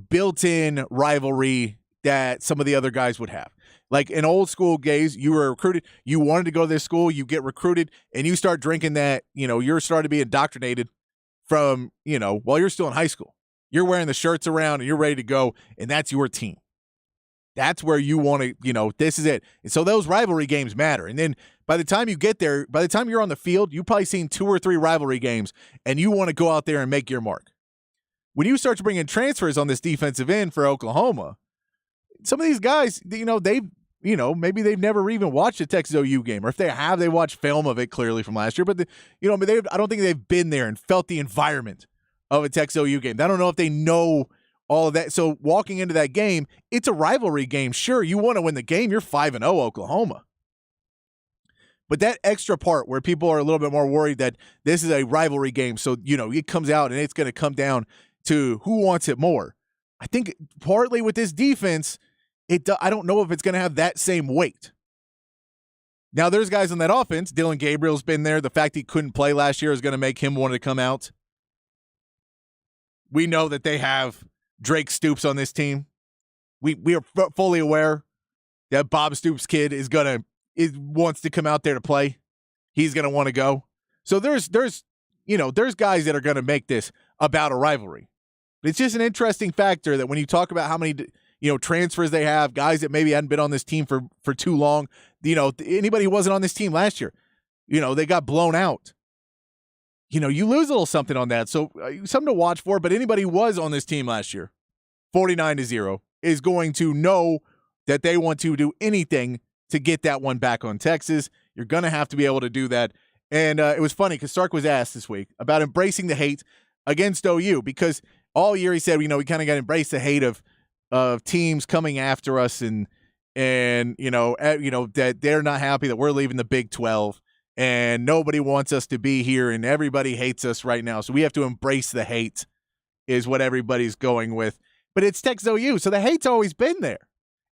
built-in rivalry that some of the other guys would have. Like in old school days, you were recruited, you wanted to go to this school, you get recruited, and you start drinking that, you're starting to be indoctrinated from, while you're still in high school. You're wearing the shirts around and you're ready to go, and that's your team. That's where you want to, this is it. And so those rivalry games matter. And then by the time you get there, by the time you're on the field, you've probably seen 2 or 3 rivalry games, and you want to go out there and make your mark. When you start to bring in transfers on this defensive end for Oklahoma, some of these guys, maybe they've never even watched a Texas OU game, or if they have, they watched film of it clearly from last year. But I don't think they've been there and felt the environment of a Texas OU game. I don't know if they know all of that. So walking into that game, it's a rivalry game. Sure, you want to win the game. You're 5-0 Oklahoma. But that extra part where people are a little bit more worried that this is a rivalry game, so, it comes out and it's going to come down to who wants it more. I think partly with this defense, I don't know if it's going to have that same weight. Now, there's guys on that offense. Dillon Gabriel's been there. The fact he couldn't play last year is going to make him want to come out. We know that they have Drake Stoops on this team. We are fully aware that Bob Stoops' kid wants to come out there to play. He's going to want to go. So there's guys that are going to make this about a rivalry. But it's just an interesting factor that when you talk about how many transfers they have, guys that maybe hadn't been on this team for too long, anybody who wasn't on this team last year, they got blown out. You lose a little something on that. So something to watch for. But anybody who was on this team last year, 49-0, is going to know that they want to do anything to get that one back on Texas. You're going to have to be able to do that. And it was funny because Sark was asked this week about embracing the hate against OU, because all year he said, we kind of got to embrace the hate of teams coming after us and that they're not happy that we're leaving the Big 12 and nobody wants us to be here and everybody hates us right now. So we have to embrace the hate is what everybody's going with. But it's Texas OU, so the hate's always been there.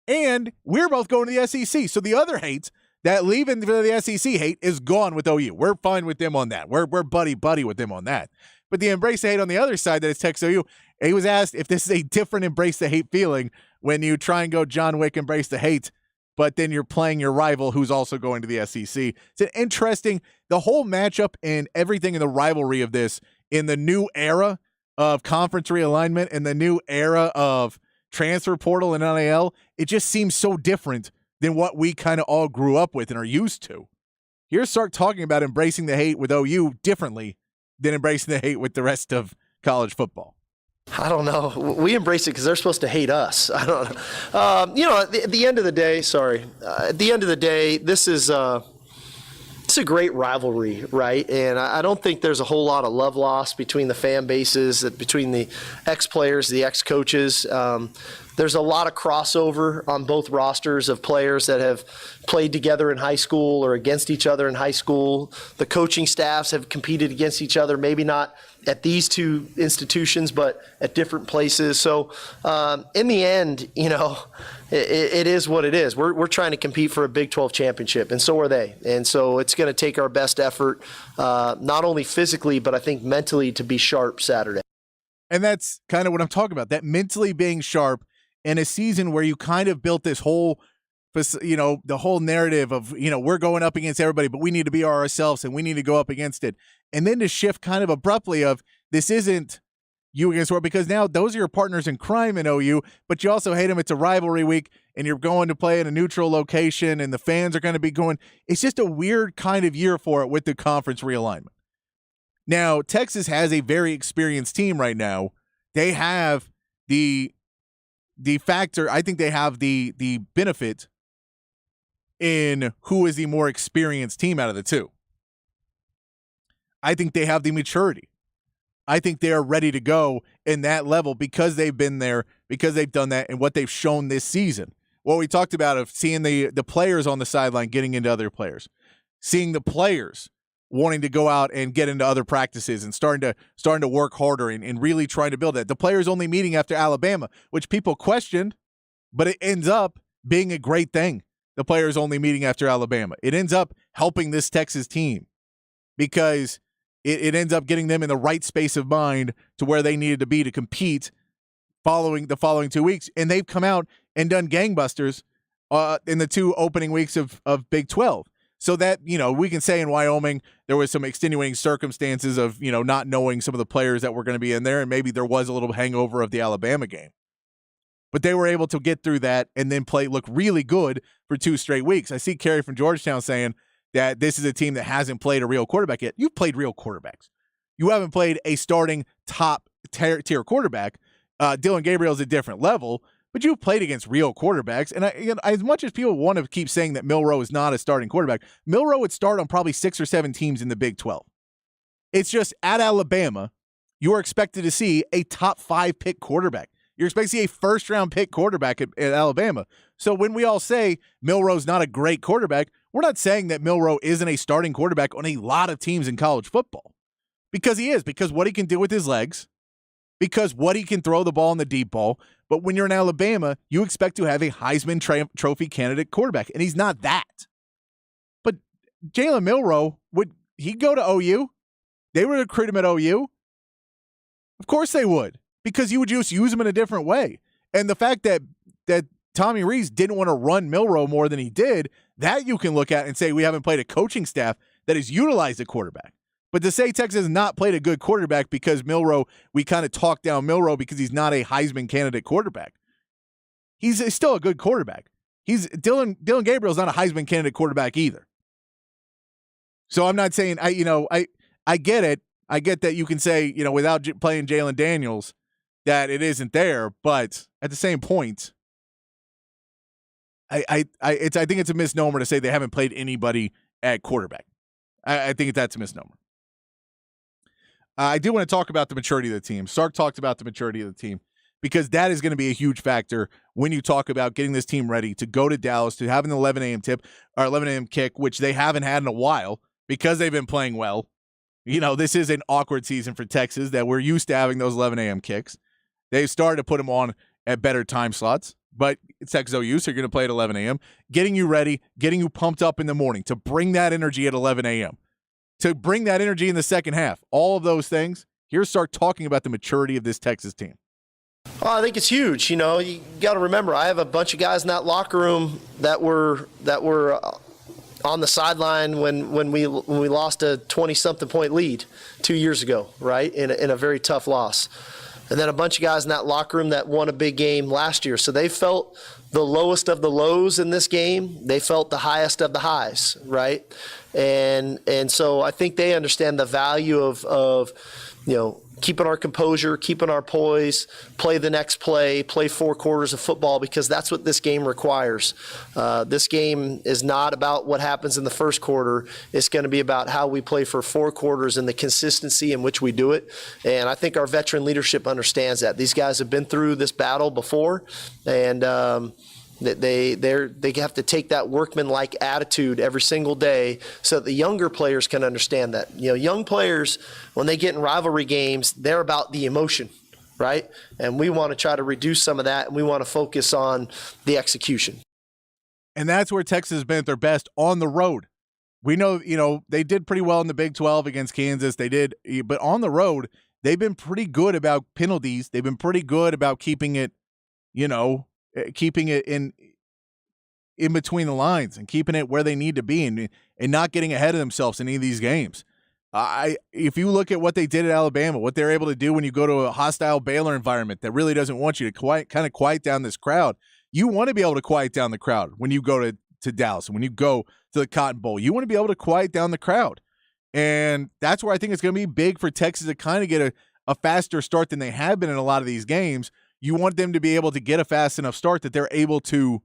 And we're both going to the SEC. So the other hate, that leaving for the SEC hate, is gone with OU. We're fine with them on that. We're buddy with them on that. But the embrace the hate on the other side, that is Texas OU, he was asked if this is a different embrace the hate feeling when you try and go John Wick embrace the hate, but then you're playing your rival who's also going to the SEC. It's an interesting, the whole matchup and everything in the rivalry of this in the new era of conference realignment and the new era of transfer portal and NIL, it just seems so different than what we kind of all grew up with and are used to. Here's Sark talking about embracing the hate with OU differently than embracing the hate with the rest of college football. I don't know. We embrace it because they're supposed to hate us. I don't know. At the end of the day, this is it's a great rivalry, right? And I don't think there's a whole lot of love lost between the fan bases, between the ex-players, the ex-coaches. There's a lot of crossover on both rosters of players that have played together in high school or against each other in high school. The coaching staffs have competed against each other, maybe not at these two institutions, but at different places. So in the end, it is what it is. We're trying to compete for a Big 12 championship, and so are they. And so it's going to take our best effort, not only physically, but I think mentally, to be sharp Saturday. And that's kind of what I'm talking about, that mentally being sharp in a season where you kind of built this whole, the whole narrative of, we're going up against everybody, but we need to be ourselves and we need to go up against it. And then to shift kind of abruptly of this isn't you against Florida, because now those are your partners in crime in OU, but you also hate them. It's a rivalry week, and you're going to play in a neutral location, and the fans are going to be going. It's just a weird kind of year for it with the conference realignment. Now, Texas has a very experienced team right now. They have the factor, I think they have the benefit in who is the more experienced team out of the two. I think they have the maturity. I think they are ready to go in that level because they've been there, because they've done that, and what they've shown this season. What we talked about of seeing the players on the sideline getting into other players, seeing the players wanting to go out and get into other practices and starting to work harder and really trying to build that. The players only meeting after Alabama, which people questioned, but it ends up being a great thing. The players only meeting after Alabama. It ends up helping this Texas team because it ends up getting them in the right space of mind to where they needed to be to compete following the following 2 weeks. And they've come out and done gangbusters in the 2 opening weeks of Big 12. So that, we can say in Wyoming there was some extenuating circumstances of, not knowing some of the players that were going to be in there, and maybe there was a little hangover of the Alabama game. But they were able to get through that and then look really good for 2 straight weeks. I see Kerry from Georgetown saying that this is a team that hasn't played a real quarterback yet. You've played real quarterbacks. You haven't played a starting top tier quarterback. Dylan Gabriel's a different level, but you've played against real quarterbacks. And as much as people want to keep saying that Milroe is not a starting quarterback, Milroe would start on probably 6 or 7 teams in the Big 12. It's just at Alabama, you are expected to see a top 5 pick quarterback. You're expected to see a first-round pick quarterback at Alabama. So when we all say Milroe's not a great quarterback, we're not saying that Milroe isn't a starting quarterback on a lot of teams in college football. Because he is. Because what he can do with his legs. Because what he can throw the ball in the deep ball. But when you're in Alabama, you expect to have a Heisman Trophy candidate quarterback. And he's not that. But Jalen Milroe, would he go to OU? They would recruit him at OU? Of course they would. Because you would just use him in a different way. And the fact that Tommy Rees didn't want to run Milroe more than he did, that you can look at and say we haven't played a coaching staff that has utilized a quarterback. But to say Texas has not played a good quarterback because Milroe, we kind of talk down Milroe because he's not a Heisman candidate quarterback. He's still a good quarterback. Dylan Gabriel's not a Heisman candidate quarterback either. So I'm not saying I get it. I get that you can say, without playing Jalen Daniels, that it isn't there, but at the same point, I think it's a misnomer to say they haven't played anybody at quarterback. I think that's a misnomer. I do want to talk about the maturity of the team. Sark talked about the maturity of the team because that is going to be a huge factor when you talk about getting this team ready to go to Dallas, to have an 11 a.m. tip or 11 a.m. kick, which they haven't had in a while because they've been playing well. This is an awkward season for Texas that we're used to having those 11 a.m. kicks. They've started to put them on at better time slots, but it's Texas OU, so you're going to play at 11 a.m., getting you ready, getting you pumped up in the morning to bring that energy at 11 a.m., to bring that energy in the second half. All of those things. Here's Sark talking about the maturity of this Texas team. Oh, I think it's huge. You got to remember, I have a bunch of guys in that locker room that were on the sideline when we lost a 20-something point lead 2 years ago, right, in a very tough loss. And then a bunch of guys in that locker room that won a big game last year. So they felt the lowest of the lows in this game. They felt the highest of the highs, right? And so I think they understand the value of keeping our composure, keeping our poise, play the next play 4 quarters of football, because that's what this game requires. This game is not about what happens in the first quarter. It's going to be about how we play for 4 quarters and the consistency in which we do it. And I think our veteran leadership understands that. These guys have been through this battle before, and they have to take that workman-like attitude every single day so that the younger players can understand that. Young players, when they get in rivalry games, they're about the emotion, right? And we want to try to reduce some of that, and we want to focus on the execution. And that's where Texas has been at their best, on the road. We know, they did pretty well in the Big 12 against Kansas. They did, but on the road, they've been pretty good about penalties. They've been pretty good about keeping it in between the lines and keeping it where they need to be and not getting ahead of themselves in any of these games. If you look at what they did at Alabama, what they're able to do when you go to a hostile Baylor environment that really doesn't want you to kind of quiet down this crowd, you want to be able to quiet down the crowd when you go to Dallas, when you go to the Cotton Bowl. You want to be able to quiet down the crowd. And that's where I think it's going to be big for Texas to kind of get a faster start than they have been in a lot of these games. You want them to be able to get a fast enough start that they're able to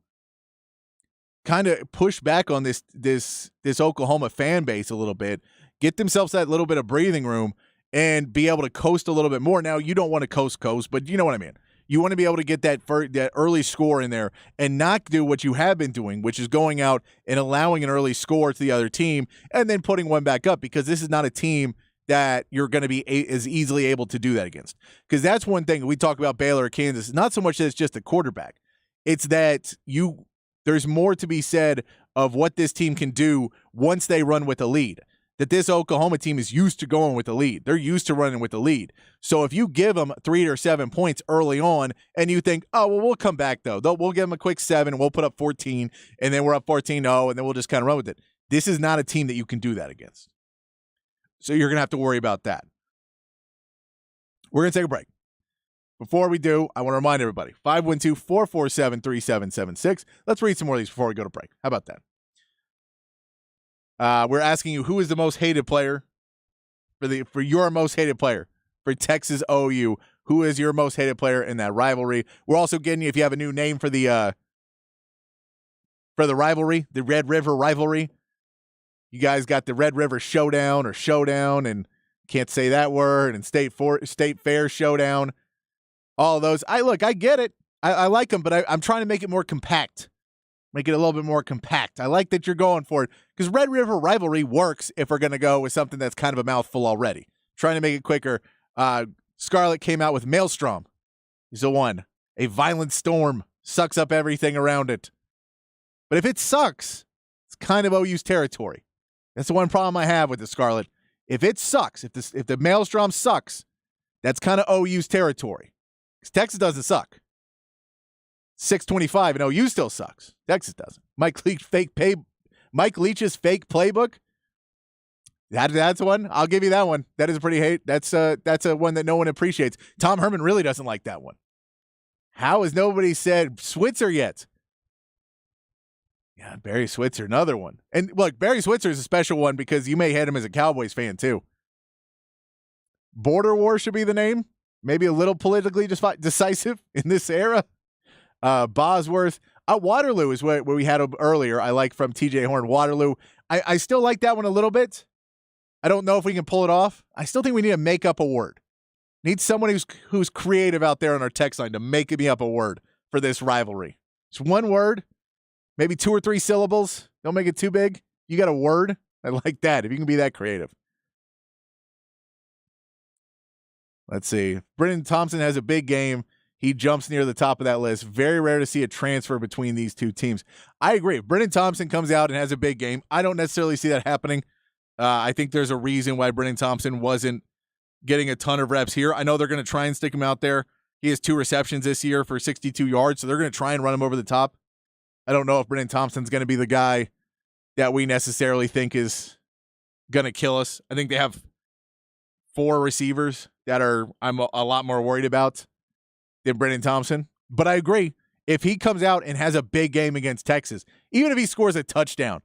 kind of push back on this Oklahoma fan base a little bit, get themselves that little bit of breathing room, and be able to coast a little bit more. Now, you don't want to coast, but you know what I mean. You want to be able to get that early score in there and not do what you have been doing, which is going out and allowing an early score to the other team and then putting one back up, because this is not a team that you're going to be as easily able to do that against. Because that's one thing we talk about Baylor or Kansas. Not so much that it's just a quarterback. It's that there's more to be said of what this team can do once they run with a lead. That this Oklahoma team is used to going with the lead. They're used to running with the lead. So if you give them 3 or 7 points early on and you think, oh, well, we'll come back, though. We'll give them a quick 7, we'll put up 14, and then we're up 14-0, and then we'll just kind of run with it. This is not a team that you can do that against. So you're going to have to worry about that. We're going to take a break. Before we do, I want to remind everybody, 512-447-3776. Let's read some more of these before we go to break. How about that? We're asking you, who is the most hated player for your most hated player for Texas OU? Who is your most hated player in that rivalry? We're also getting you if you have a new name for the rivalry, the Red River rivalry. You guys got the Red River Showdown or Showdown, and can't say that word, and State Fair Showdown. All of those. I get it. I like them, but I'm trying to make it more compact. Make it a little bit more compact. I like that you're going for it, because Red River rivalry works if we're going to go with something that's kind of a mouthful already. Trying to make it quicker. Scarlett came out with Maelstrom. He's the one. A violent storm sucks up everything around it. But if it sucks, it's kind of OU's territory. That's the one problem I have with the Scarlet. If it sucks, if the Maelstrom sucks, that's kind of OU's territory. Because Texas doesn't suck. 625 and OU still sucks. Texas doesn't. Mike Leach's fake playbook. That's one. I'll give you that one. That is pretty hate. That's a one that no one appreciates. Tom Herman really doesn't like that one. How has nobody said Switzer yet? Yeah, Barry Switzer, another one. And look, Barry Switzer is a special one because you may hate him as a Cowboys fan too. Border War should be the name. Maybe a little politically decisive in this era. Bosworth. Waterloo is where we had him earlier. I like from TJ Horn. Waterloo. I still like that one a little bit. I don't know if we can pull it off. I still think we need to make up a word. Need someone who's creative out there on our text line to make me up a word for this rivalry. It's one word, maybe 2 or 3 syllables. Don't make it too big. You got a word? I like that, if you can be that creative. Let's see. Brennan Thompson has a big game. He jumps near the top of that list. Very rare to see a transfer between these two teams. I agree. If Brennan Thompson comes out and has a big game, I don't necessarily see that happening. I think there's a reason why Brennan Thompson wasn't getting a ton of reps here. I know they're going to try and stick him out there. He has 2 receptions this year for 62 yards, so they're going to try and run him over the top. I don't know if Brennan Thompson's going to be the guy that we necessarily think is going to kill us. I think they have 4 receivers that I'm a lot more worried about than Brennan Thompson. But I agree. If he comes out and has a big game against Texas, even if he scores a touchdown,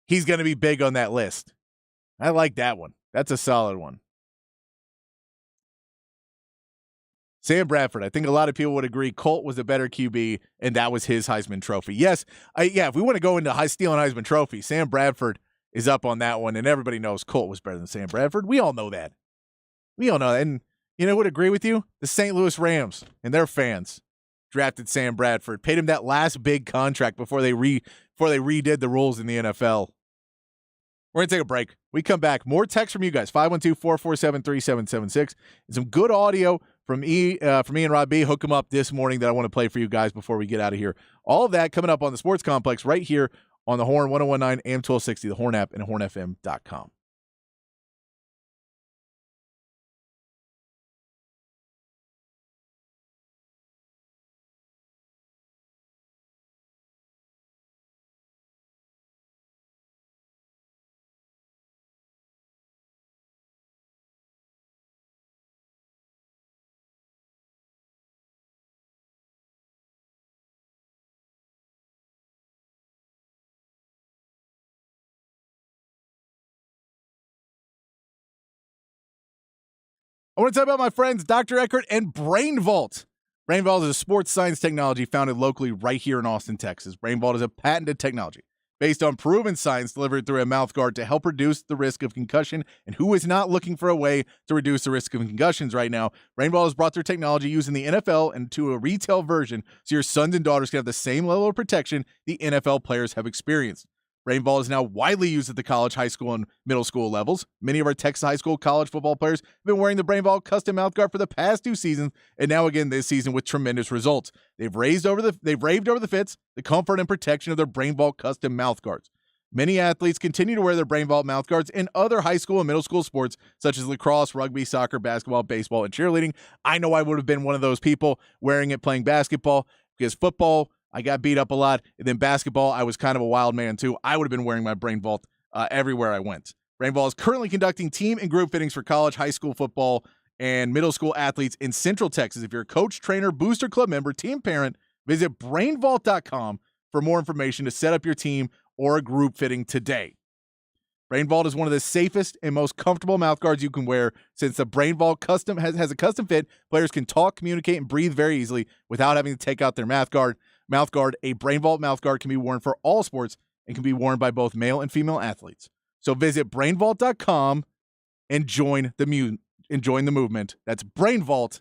he's going to be big on that list. I like that one. That's a solid one. Sam Bradford. I think a lot of people would agree Colt was a better QB, and that was his Heisman Trophy. Yes, if we want to go into stealing Heisman Trophy, Sam Bradford is up on that one, and everybody knows Colt was better than Sam Bradford. We all know that. And you know who would agree with you? The St. Louis Rams and their fans drafted Sam Bradford, paid him that last big contract before they redid the rules in the NFL. We're going to take a break. We come back. More text from you guys. 512-447-3776. And some good audio from me and Rob B. Hook them up this morning that I want to play for you guys before we get out of here. All of that coming up on the Sports Complex right here on the Horn 1019 AM 1260, the Horn app, and hornfm.com. I want to talk about my friends Dr. Eckert and Brain Vault. Brain Vault is a sports science technology founded locally right here in Austin, Texas. Brain Vault is a patented technology based on proven science delivered through a mouth guard to help reduce the risk of concussion. And who is not looking for a way to reduce the risk of concussions right now? Brain Vault has brought their technology using the NFL into a retail version so your sons and daughters can have the same level of protection the NFL players have experienced. Brain Vault is now widely used at the college, high school, and middle school levels. Many of our Texas high school, college football players have been wearing the Brain Vault custom mouthguard for the past 2 seasons, and now again this season with tremendous results. They've raved over the fits, the comfort, and protection of their Brain Vault custom mouthguards. Many athletes continue to wear their Brain Vault mouthguards in other high school and middle school sports such as lacrosse, rugby, soccer, basketball, baseball, and cheerleading. I know I would have been one of those people wearing it playing basketball because football, I got beat up a lot. And then basketball, I was kind of a wild man too. I would have been wearing my Brain Vault everywhere I went. Brain Vault is currently conducting team and group fittings for college, high school football, and middle school athletes in Central Texas. If you're a coach, trainer, booster club member, team parent, visit brainvault.com for more information to set up your team or a group fitting today. Brain Vault is one of the safest and most comfortable mouthguards you can wear. Since the Brain Vault custom has a custom fit, players can talk, communicate, and breathe very easily without having to take out their mouthguard. A Brain Vault mouthguard can be worn for all sports and can be worn by both male and female athletes. So visit brainvault.com and join the movement. That's brainvault.com.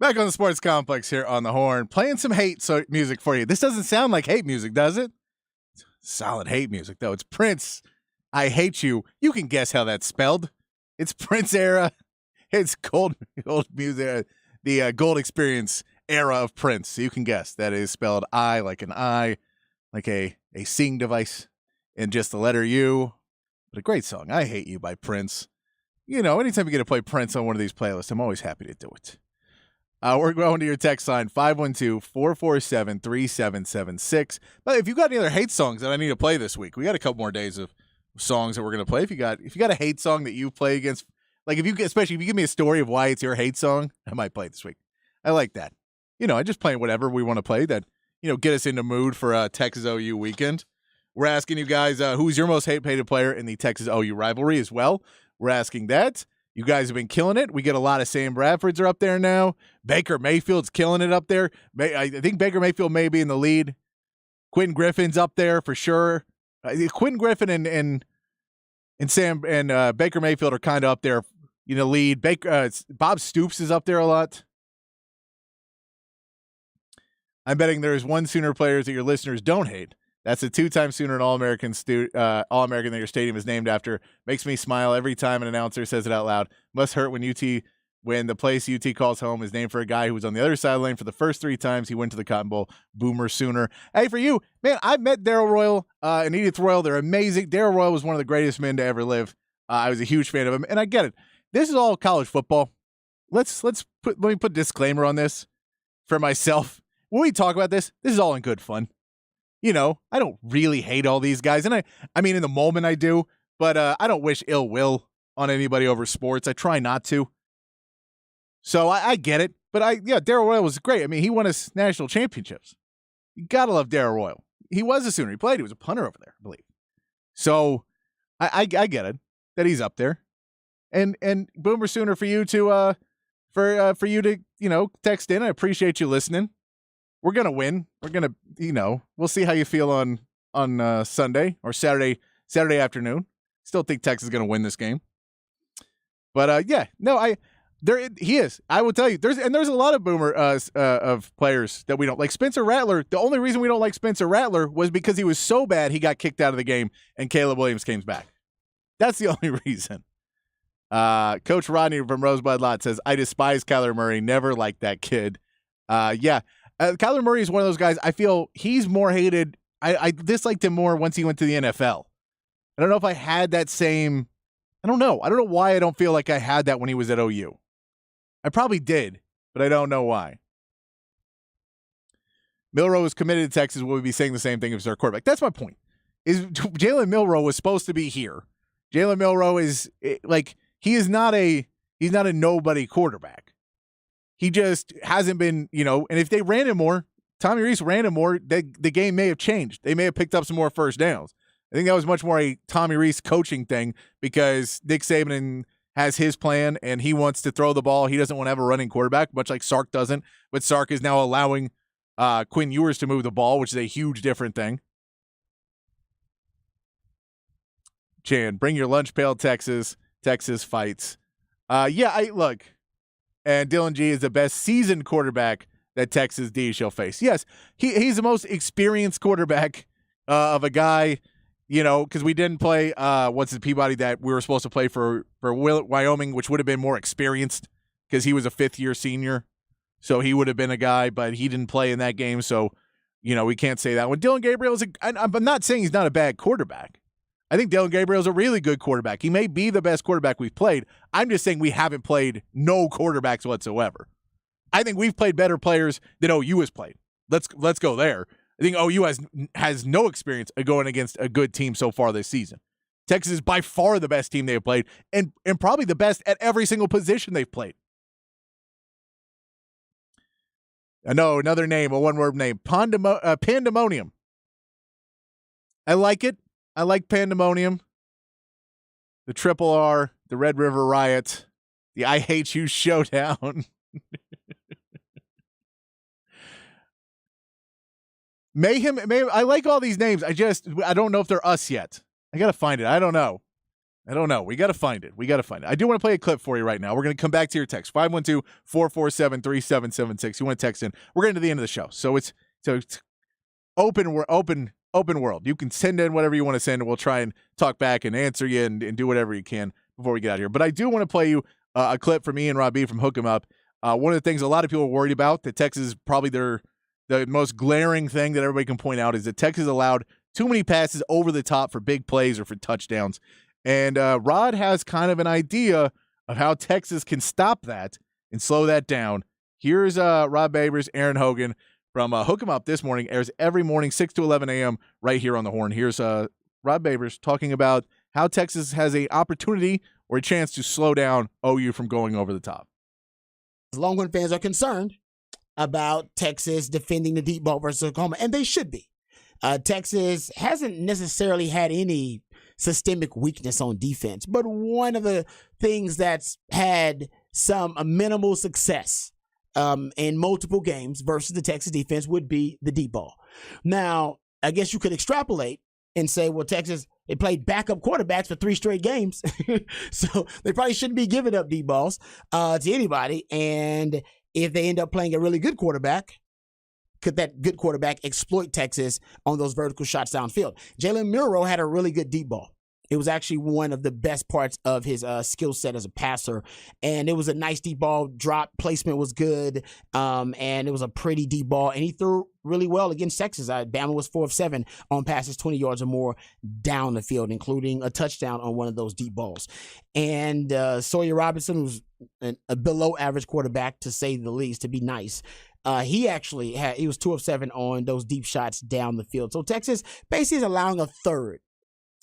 Back on the Sports Complex here on the Horn, playing some hate music for you. This doesn't sound like hate music, does it? Solid hate music, though. It's Prince, I Hate You. You can guess how that's spelled. It's Prince era. It's gold music, the gold experience era of Prince. So you can guess. That is spelled I, like an I, like a sing device, and just the letter U. But a great song, I Hate You by Prince. You know, anytime you get to play Prince on one of these playlists, I'm always happy to do it. We're going to your text line, 512-447-3776. But if you got any other hate songs that I need to play this week, we got a couple more days of songs that we're going to play. If you got a hate song that you play against, like especially if you give me a story of why it's your hate song, I might play it this week. I like that. You know, I just play whatever we want to play that, you know, get us in the mood for a Texas OU weekend. We're asking you guys, who's your most hated player in the Texas OU rivalry as well. We're asking that. You guys have been killing it. We get a lot of Sam Bradfords are up there now. Baker Mayfield's killing it up there. I think Baker Mayfield may be in the lead. Quentin Griffin's up there for sure. Quentin Griffin and Sam and Baker Mayfield are kind of up there, you know, lead. Bob Stoops is up there a lot. I'm betting there's one Sooner players that your listeners don't hate. That's a two-time Sooner and All-American All-American that your stadium is named after. Makes me smile every time an announcer says it out loud. Must hurt when the place UT calls home is named for a guy who was on the other side of the lane for the first 3 times he went to the Cotton Bowl. Boomer Sooner. Hey, for you, man, I've met Darrell Royal and Edith Royal. They're amazing. Darrell Royal was one of the greatest men to ever live. I was a huge fan of him, and I get it. This is all college football. Let me put a disclaimer on this for myself. When we talk about this is all in good fun. You know, I don't really hate all these guys. And I mean, in the moment I do, but I don't wish ill will on anybody over sports. I try not to. So I get it. But Darrell Royal was great. I mean, he won us national championships. You got to love Darrell Royal. He was a Sooner. He played. He was a punter over there, I believe. So I get it that he's up there. And Boomer Sooner for you to for you to, you know, text in. I appreciate you listening. We're going to win. We're going to, you know, we'll see how you feel on Sunday or Saturday afternoon. Still think Texas is going to win this game. But he is. I will tell you, there's a lot of Boomer of players that we don't like. Spencer Rattler, the only reason we don't like Spencer Rattler was because he was so bad he got kicked out of the game and Caleb Williams came back. That's the only reason. Coach Rodney from Rosebud Lot says, I despise Kyler Murray. Never liked that kid. Kyler Murray is one of those guys, I feel he's more hated. I disliked him more once he went to the NFL. I don't know if I had that same – I don't know. I don't know why I don't feel like I had that when he was at OU. I probably did, but I don't know why. Milroe is committed to Texas. Will we be saying the same thing if it's our quarterback? That's my point. Is Jalen Milroe was supposed to be here. Jalen Milroe is like he's not a nobody quarterback. He just hasn't been, you know, and if they ran him more, Tommy Rees ran him more, the game may have changed. They may have picked up some more first downs. I think that was much more a Tommy Rees coaching thing because Nick Saban has his plan and he wants to throw the ball. He doesn't want to have a running quarterback, much like Sark doesn't. But Sark is now allowing Quinn Ewers to move the ball, which is a huge different thing. Chan, bring your lunch pail, Texas. Texas fights. Look. And Dylan G is the best seasoned quarterback that Texas D shall face. Yes, he's the most experienced quarterback of a guy, you know, because we didn't play Peabody that we were supposed to play for Wyoming, which would have been more experienced because he was a fifth-year senior. So he would have been a guy, but he didn't play in that game. So, you know, we can't say that one. Dylan Gabriel I'm not saying he's not a bad quarterback. I think Dylan Gabriel is a really good quarterback. He may be the best quarterback we've played. I'm just saying we haven't played no quarterbacks whatsoever. I think we've played better players than OU has played. Let's go there. I think OU has no experience of going against a good team so far this season. Texas is by far the best team they've played and probably the best at every single position they've played. I know another name, a one-word name, Pandemonium. I like it. I like Pandemonium, the Triple R, the Red River Riot, the I Hate You Showdown. Mayhem. I like all these names. I don't know if they're us yet. I got to find it. I don't know. I don't know. We got to find it. I do want to play a clip for you right now. We're going to come back to your text, 512-447-3776. You want to text in. We're getting to the end of the show. So it's open world. You can send in whatever you want to send, and we'll try and talk back and answer you and do whatever you can before we get out of here. But I do want to play you a clip from Ian Robbie from Hook 'em Up. One of the things a lot of people are worried about, that Texas is probably the most glaring thing that everybody can point out, is that Texas allowed too many passes over the top for big plays or for touchdowns. And Rod has kind of an idea of how Texas can stop that and slow that down. Here's Rod Babers, Aaron Hogan from Hook 'em Up this morning. Airs every morning, 6 to 11 a.m. right here on the Horn. Here's Rod Babers talking about how Texas has an opportunity or a chance to slow down OU from going over the top. Longhorn fans are concerned about Texas defending the deep ball versus Oklahoma, and they should be. Texas hasn't necessarily had any systemic weakness on defense, but one of the things that's had some minimal success in multiple games versus the Texas defense would be the deep ball. Now, I guess you could extrapolate and say, well, Texas, they played backup quarterbacks for 3 straight games, so they probably shouldn't be giving up deep balls to anybody. And if they end up playing a really good quarterback, could that good quarterback exploit Texas on those vertical shots downfield? Jalen Milroe had a really good deep ball. It was actually one of the best parts of his skill set as a passer. And it was a nice deep ball. Drop placement was good. And it was a pretty deep ball. And he threw really well against Texas. Bama was 4 of 7 on passes 20 yards or more down the field, including a touchdown on one of those deep balls. And Sawyer Robinson was a below average quarterback, to say the least, to be nice. He was 2 of 7 on those deep shots down the field. So Texas basically is allowing a third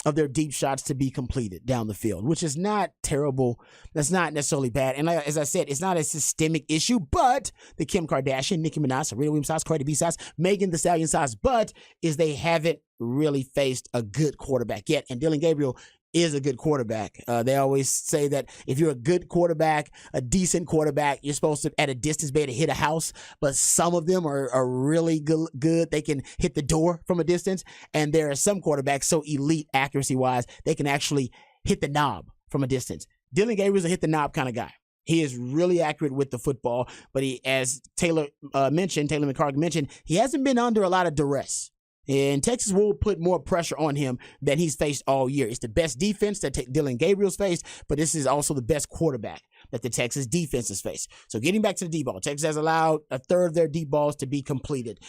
of their deep shots to be completed down the field, which is not terrible. That's not necessarily bad. And as I said, it's not a systemic issue, but the Kim Kardashian, Nicki Minaj, Serena Williams size, Cardi B size, Megan Thee Stallion size, but is they haven't really faced a good quarterback yet. And Dillon Gabriel is a good quarterback. They always say that if you're a good quarterback, a decent quarterback, you're supposed to, at a distance, be able to hit a house, but some of them are really good. They can hit the door from a distance, and there are some quarterbacks so elite accuracy-wise, they can actually hit the knob from a distance. Dillon Gabriel's a hit-the-knob kind of guy. He is really accurate with the football, but he, as Taylor McCarthy mentioned, he hasn't been under a lot of duress. And Texas will put more pressure on him than he's faced all year. It's the best defense that Dillon Gabriel's faced, but this is also the best quarterback that the Texas defense has faced. So getting back to the deep ball, Texas has allowed a third of their deep balls to be completed.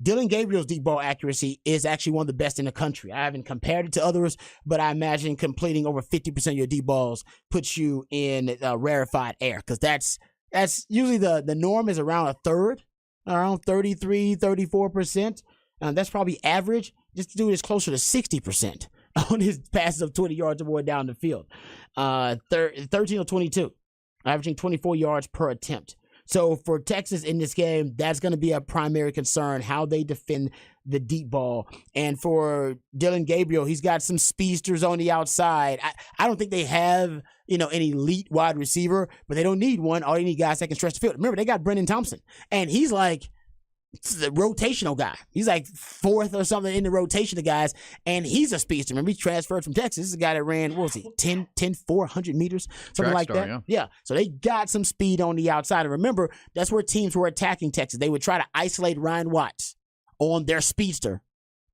Dillon Gabriel's deep ball accuracy is actually one of the best in the country. I haven't compared it to others, but I imagine completing over 50% of your deep balls puts you in rarefied air, because that's usually the norm is around a third, around 33, 34%. That's probably average. This dude is closer to 60% on his passes of 20 yards or more down the field. 13 of 22, averaging 24 yards per attempt. So for Texas in this game, that's going to be a primary concern, how they defend the deep ball. And for Dillon Gabriel, he's got some speedsters on the outside. I don't think they have, an elite wide receiver, but they don't need one. All they need guys that can stretch the field. Remember, they got Brendan Thompson, and he's like the rotational guy. He's like 4th or something in the rotation of guys, and he's a speedster. Remember, he transferred from Texas. This is a guy that ran, 400 meters, something Track like star, that. yeah. So they got some speed on the outside. And remember, that's where teams were attacking Texas. They would try to isolate Ryan Watts on their speedster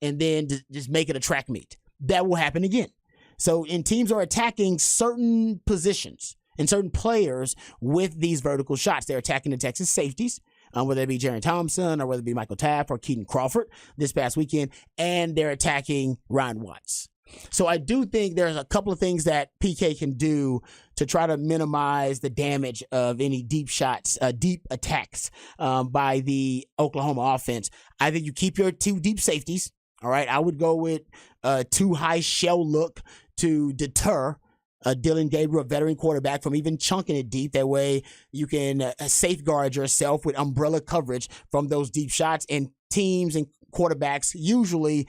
and then just make it a track meet. That will happen again. So teams are attacking certain positions and certain players with these vertical shots. They're attacking the Texas safeties, whether it be Jerrin Thompson or whether it be Michael Taft or Keaton Crawford this past weekend, and they're attacking Ryan Watts. So I do think there's a couple of things that PK can do to try to minimize the damage of any deep shots, deep attacks by the Oklahoma offense. I think you keep your 2 deep safeties. All right, I would go with 2 high shell look to deter Dillon Gabriel, a veteran quarterback, from even chunking it deep. That way you can safeguard yourself with umbrella coverage from those deep shots. And teams and quarterbacks usually,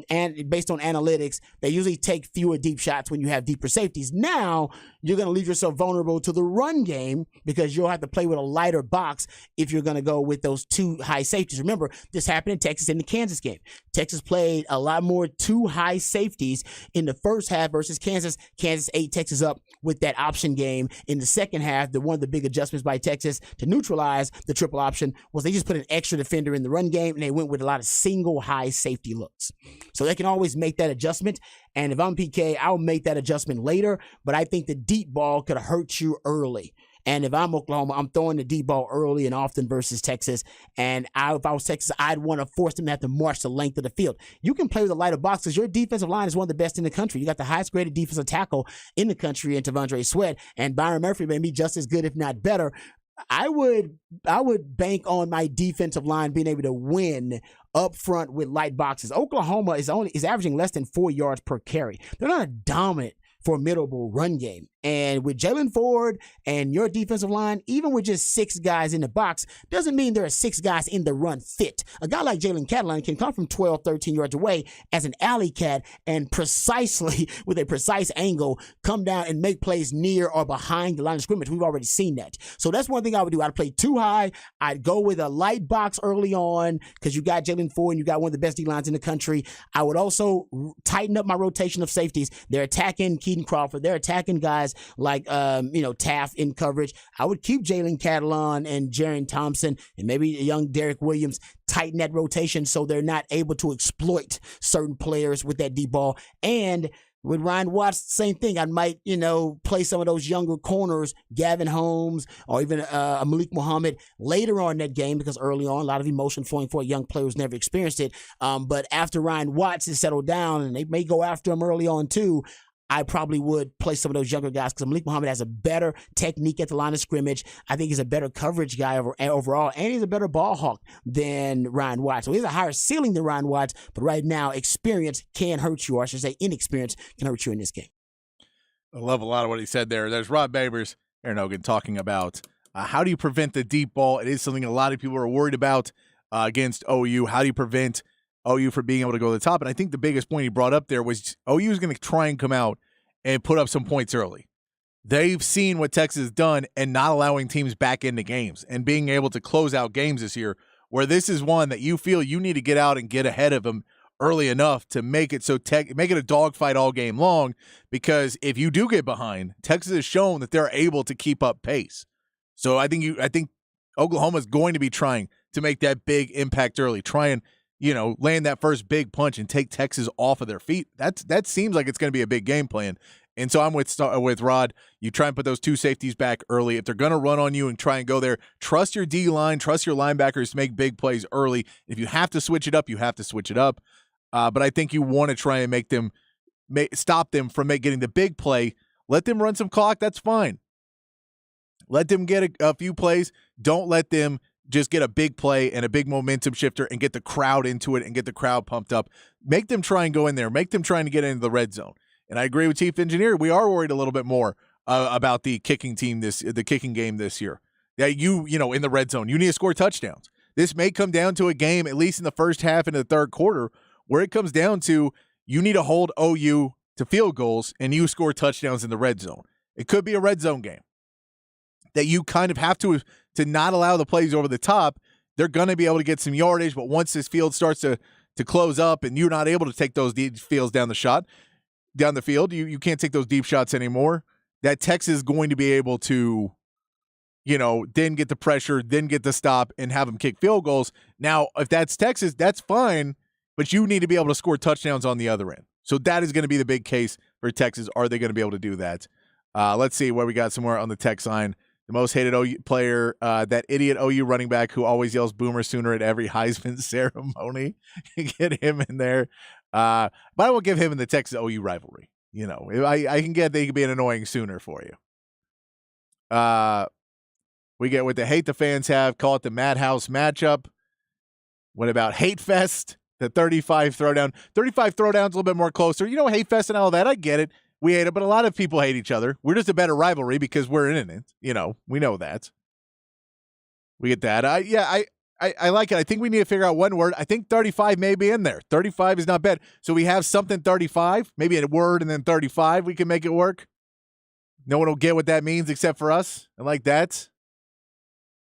and based on analytics, they usually take fewer deep shots when you have deeper safeties. Now you're going to leave yourself vulnerable to the run game because you'll have to play with a lighter box if you're going to go with those 2 high safeties. Remember, this happened in Texas in the Kansas game. Texas played a lot more two high safeties in the first half versus Kansas. Kansas ate Texas up with that option game. In the second half, one of the big adjustments by Texas to neutralize the triple option was they just put an extra defender in the run game, and they went with a lot of single high safety looks. So they can always make that adjustment. And if I'm PK, I'll make that adjustment later, but I think the deep ball could hurt you early. And if I'm Oklahoma, I'm throwing the deep ball early and often versus Texas. And if I was Texas, I'd want to force them to have to march the length of the field. You can play with a lighter box because your defensive line is one of the best in the country. You got the highest graded defensive tackle in the country in T'Vondre Sweat, and Byron Murphy may be just as good, if not better. I would bank on my defensive line being able to win up front with light boxes. Oklahoma is averaging less than 4 yards per carry. They're not a dominant, formidable run game. And with Jalen Ford and your defensive line, even with just 6 guys in the box, doesn't mean there are 6 guys in the run fit. A guy like Jalen Catalon can come from 12, 13 yards away as an alley cat and precisely, with a precise angle, come down and make plays near or behind the line of scrimmage. We've already seen that. So that's one thing I would do. I'd play too high. I'd go with a light box early on because you got Jalen Ford and you got one of the best D-lines in the country. I would also tighten up my rotation of safeties. They're attacking Keaton Crawford. They're attacking guys like Taft in coverage. I would keep Jalen Catalon and Jaron Thompson and maybe a young Derek Williams, tighten that rotation so they're not able to exploit certain players with that deep ball. And with Ryan Watts, same thing. I might, play some of those younger corners, Gavin Holmes or even Malik Muhammad later on in that game because early on, a lot of emotion flowing for a young player who's never experienced it. But after Ryan Watts has settled down, and they may go after him early on too, I probably would play some of those younger guys because Malik Muhammad has a better technique at the line of scrimmage. I think he's a better coverage guy overall, and he's a better ball hawk than Ryan Watts. So he's a higher ceiling than Ryan Watts, but right now, experience can hurt you, or I should say inexperience can hurt you in this game. I love a lot of what he said there. There's Rod Babers, Aaron Hogan, talking about how do you prevent the deep ball? It is something a lot of people are worried about against OU. How do you prevent OU from being able to go to the top? And I think the biggest point he brought up there was OU is going to try and come out and put up some points early. They've seen what Texas has done and not allowing teams back into games and being able to close out games this year, where this is one that you feel you need to get out and get ahead of them early enough to make it make it a dogfight all game long, because if you do get behind, Texas has shown that they're able to keep up pace. So I think Oklahoma is going to be trying to make that big impact early, try and land that first big punch and take Texas off of their feet. That seems like it's going to be a big game plan. And so I'm with Rod. You try and put those 2 safeties back early. If they're going to run on you and try and go there, trust your D-line, trust your linebackers to make big plays early. If you have to switch it up, you have to switch it up. But I think you want to try and stop them from getting the big play. Let them run some clock. That's fine. Let them get a few plays. Don't let them just get a big play and a big momentum shifter and get the crowd into it and get the crowd pumped up. Make them try and go in there. Make them trying to get into the red zone. And I agree with Chief Engineer. We are worried a little bit more about the kicking game this year. Yeah, in the red zone, you need to score touchdowns. This may come down to a game, at least in the first half and the third quarter, where it comes down to you need to hold OU to field goals and you score touchdowns in the red zone. It could be a red zone game that you kind of have to not allow the plays over the top. They're going to be able to get some yardage, but once this field starts to close up and you're not able to take those deep fields down the field, you can't take those deep shots anymore. That Texas is going to be able to, then get the pressure, then get the stop and have them kick field goals. Now, if that's Texas, that's fine, but you need to be able to score touchdowns on the other end. So that is going to be the big case for Texas. Are they going to be able to do that? Let's see where we got somewhere on the text line. The most hated OU player, that idiot OU running back who always yells Boomer Sooner at every Heisman ceremony. Get him in there. But I will give him in the Texas OU rivalry. I can get they could be an annoying Sooner for you. We get what the hate the fans have. Call it the Madhouse matchup. What about Hate Fest? The 35 throwdown. 35 throwdown's a little bit more closer. Hate Fest and all that. I get it. We hate it, but a lot of people hate each other. We're just a better rivalry because we're in it. We know that. We get that. I like it. I think we need to figure out one word. I think 35 may be in there. 35 is not bad. So we have something 35, maybe a word and then 35. We can make it work. No one will get what that means except for us. I like that.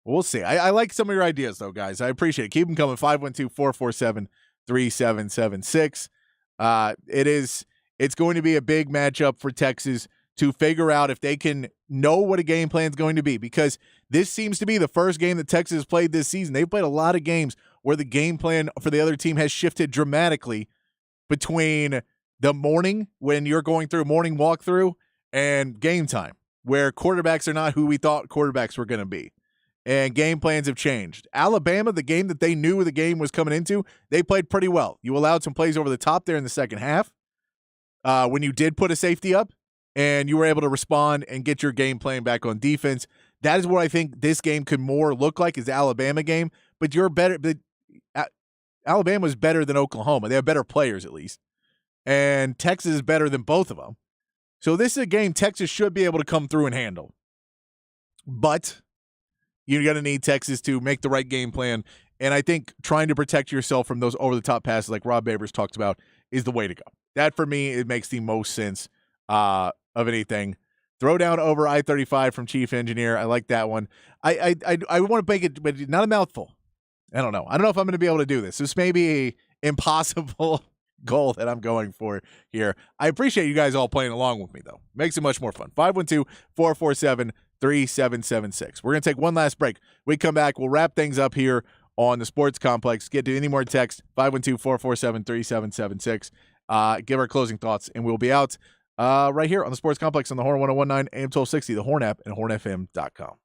We'll see. I like some of your ideas, though, guys. I appreciate it. Keep them coming. 512-447 3776. It's going to be a big matchup for Texas to figure out if they can know what a game plan is going to be, because this seems to be the first game that Texas has played this season. They've played a lot of games where the game plan for the other team has shifted dramatically between the morning when you're going through morning walkthrough and game time, where quarterbacks are not who we thought quarterbacks were going to be. And game plans have changed. Alabama, the game that they knew the game was coming into, they played pretty well. You allowed some plays over the top there in the second half when you did put a safety up, and you were able to respond and get your game plan back on defense. That is what I think this game could more look like, is the Alabama game. But you're better. But Alabama is better than Oklahoma. They have better players, at least. And Texas is better than both of them. So this is a game Texas should be able to come through and handle. But you're going to need Texas to make the right game plan. And I think trying to protect yourself from those over-the-top passes like Rob Babers talked about is the way to go. That, for me, it makes the most sense of anything. Throw down over I-35 from Chief Engineer. I like that one. I want to make it, but not a mouthful. I don't know. I don't know if I'm going to be able to do this. This may be an impossible goal that I'm going for here. I appreciate you guys all playing along with me, though. Makes it much more fun. 512-447-3776. We're going to take one last break. We come back. We'll wrap things up here on the Sports Complex. Get to any more text, 512-447-3776. Give our closing thoughts, and we'll be out right here on the Sports Complex on the Horn 1019 AM 1260, the Horn app, and hornfm.com.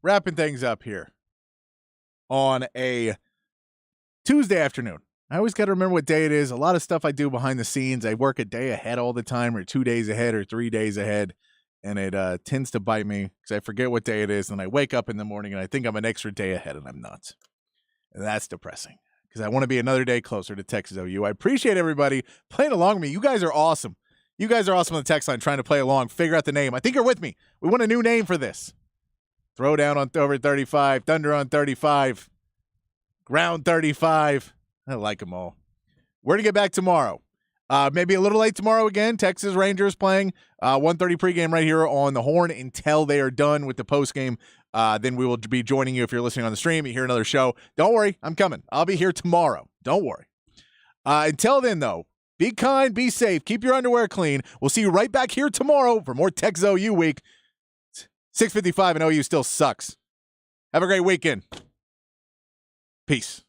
wrapping things up here on a Tuesday afternoon. I always got to remember what day it is. A lot of stuff I do behind the scenes. I work a day ahead all the time, or 2 days ahead, or 3 days ahead. And it tends to bite me because I forget what day it is. And I wake up in the morning and I think I'm an extra day ahead, and I'm not. And that's depressing because I want to be another day closer to Texas OU. I appreciate everybody playing along with me. You guys are awesome. You guys are awesome on the text line trying to play along, figure out the name. I think you're with me. We want a new name for this. Throwdown on over 35, Thunder on 35, Ground 35. I like them all. We're going to get back tomorrow. Maybe a little late tomorrow again. Texas Rangers playing 1:30 pregame right here on the Horn until they are done with the postgame. Then we will be joining you if you're listening on the stream. You hear another show. Don't worry. I'm coming. I'll be here tomorrow. Don't worry. Until then, though, be kind, be safe, keep your underwear clean. We'll see you right back here tomorrow for more Texas OU Week. 6:55 and OU still sucks. Have a great weekend. Peace.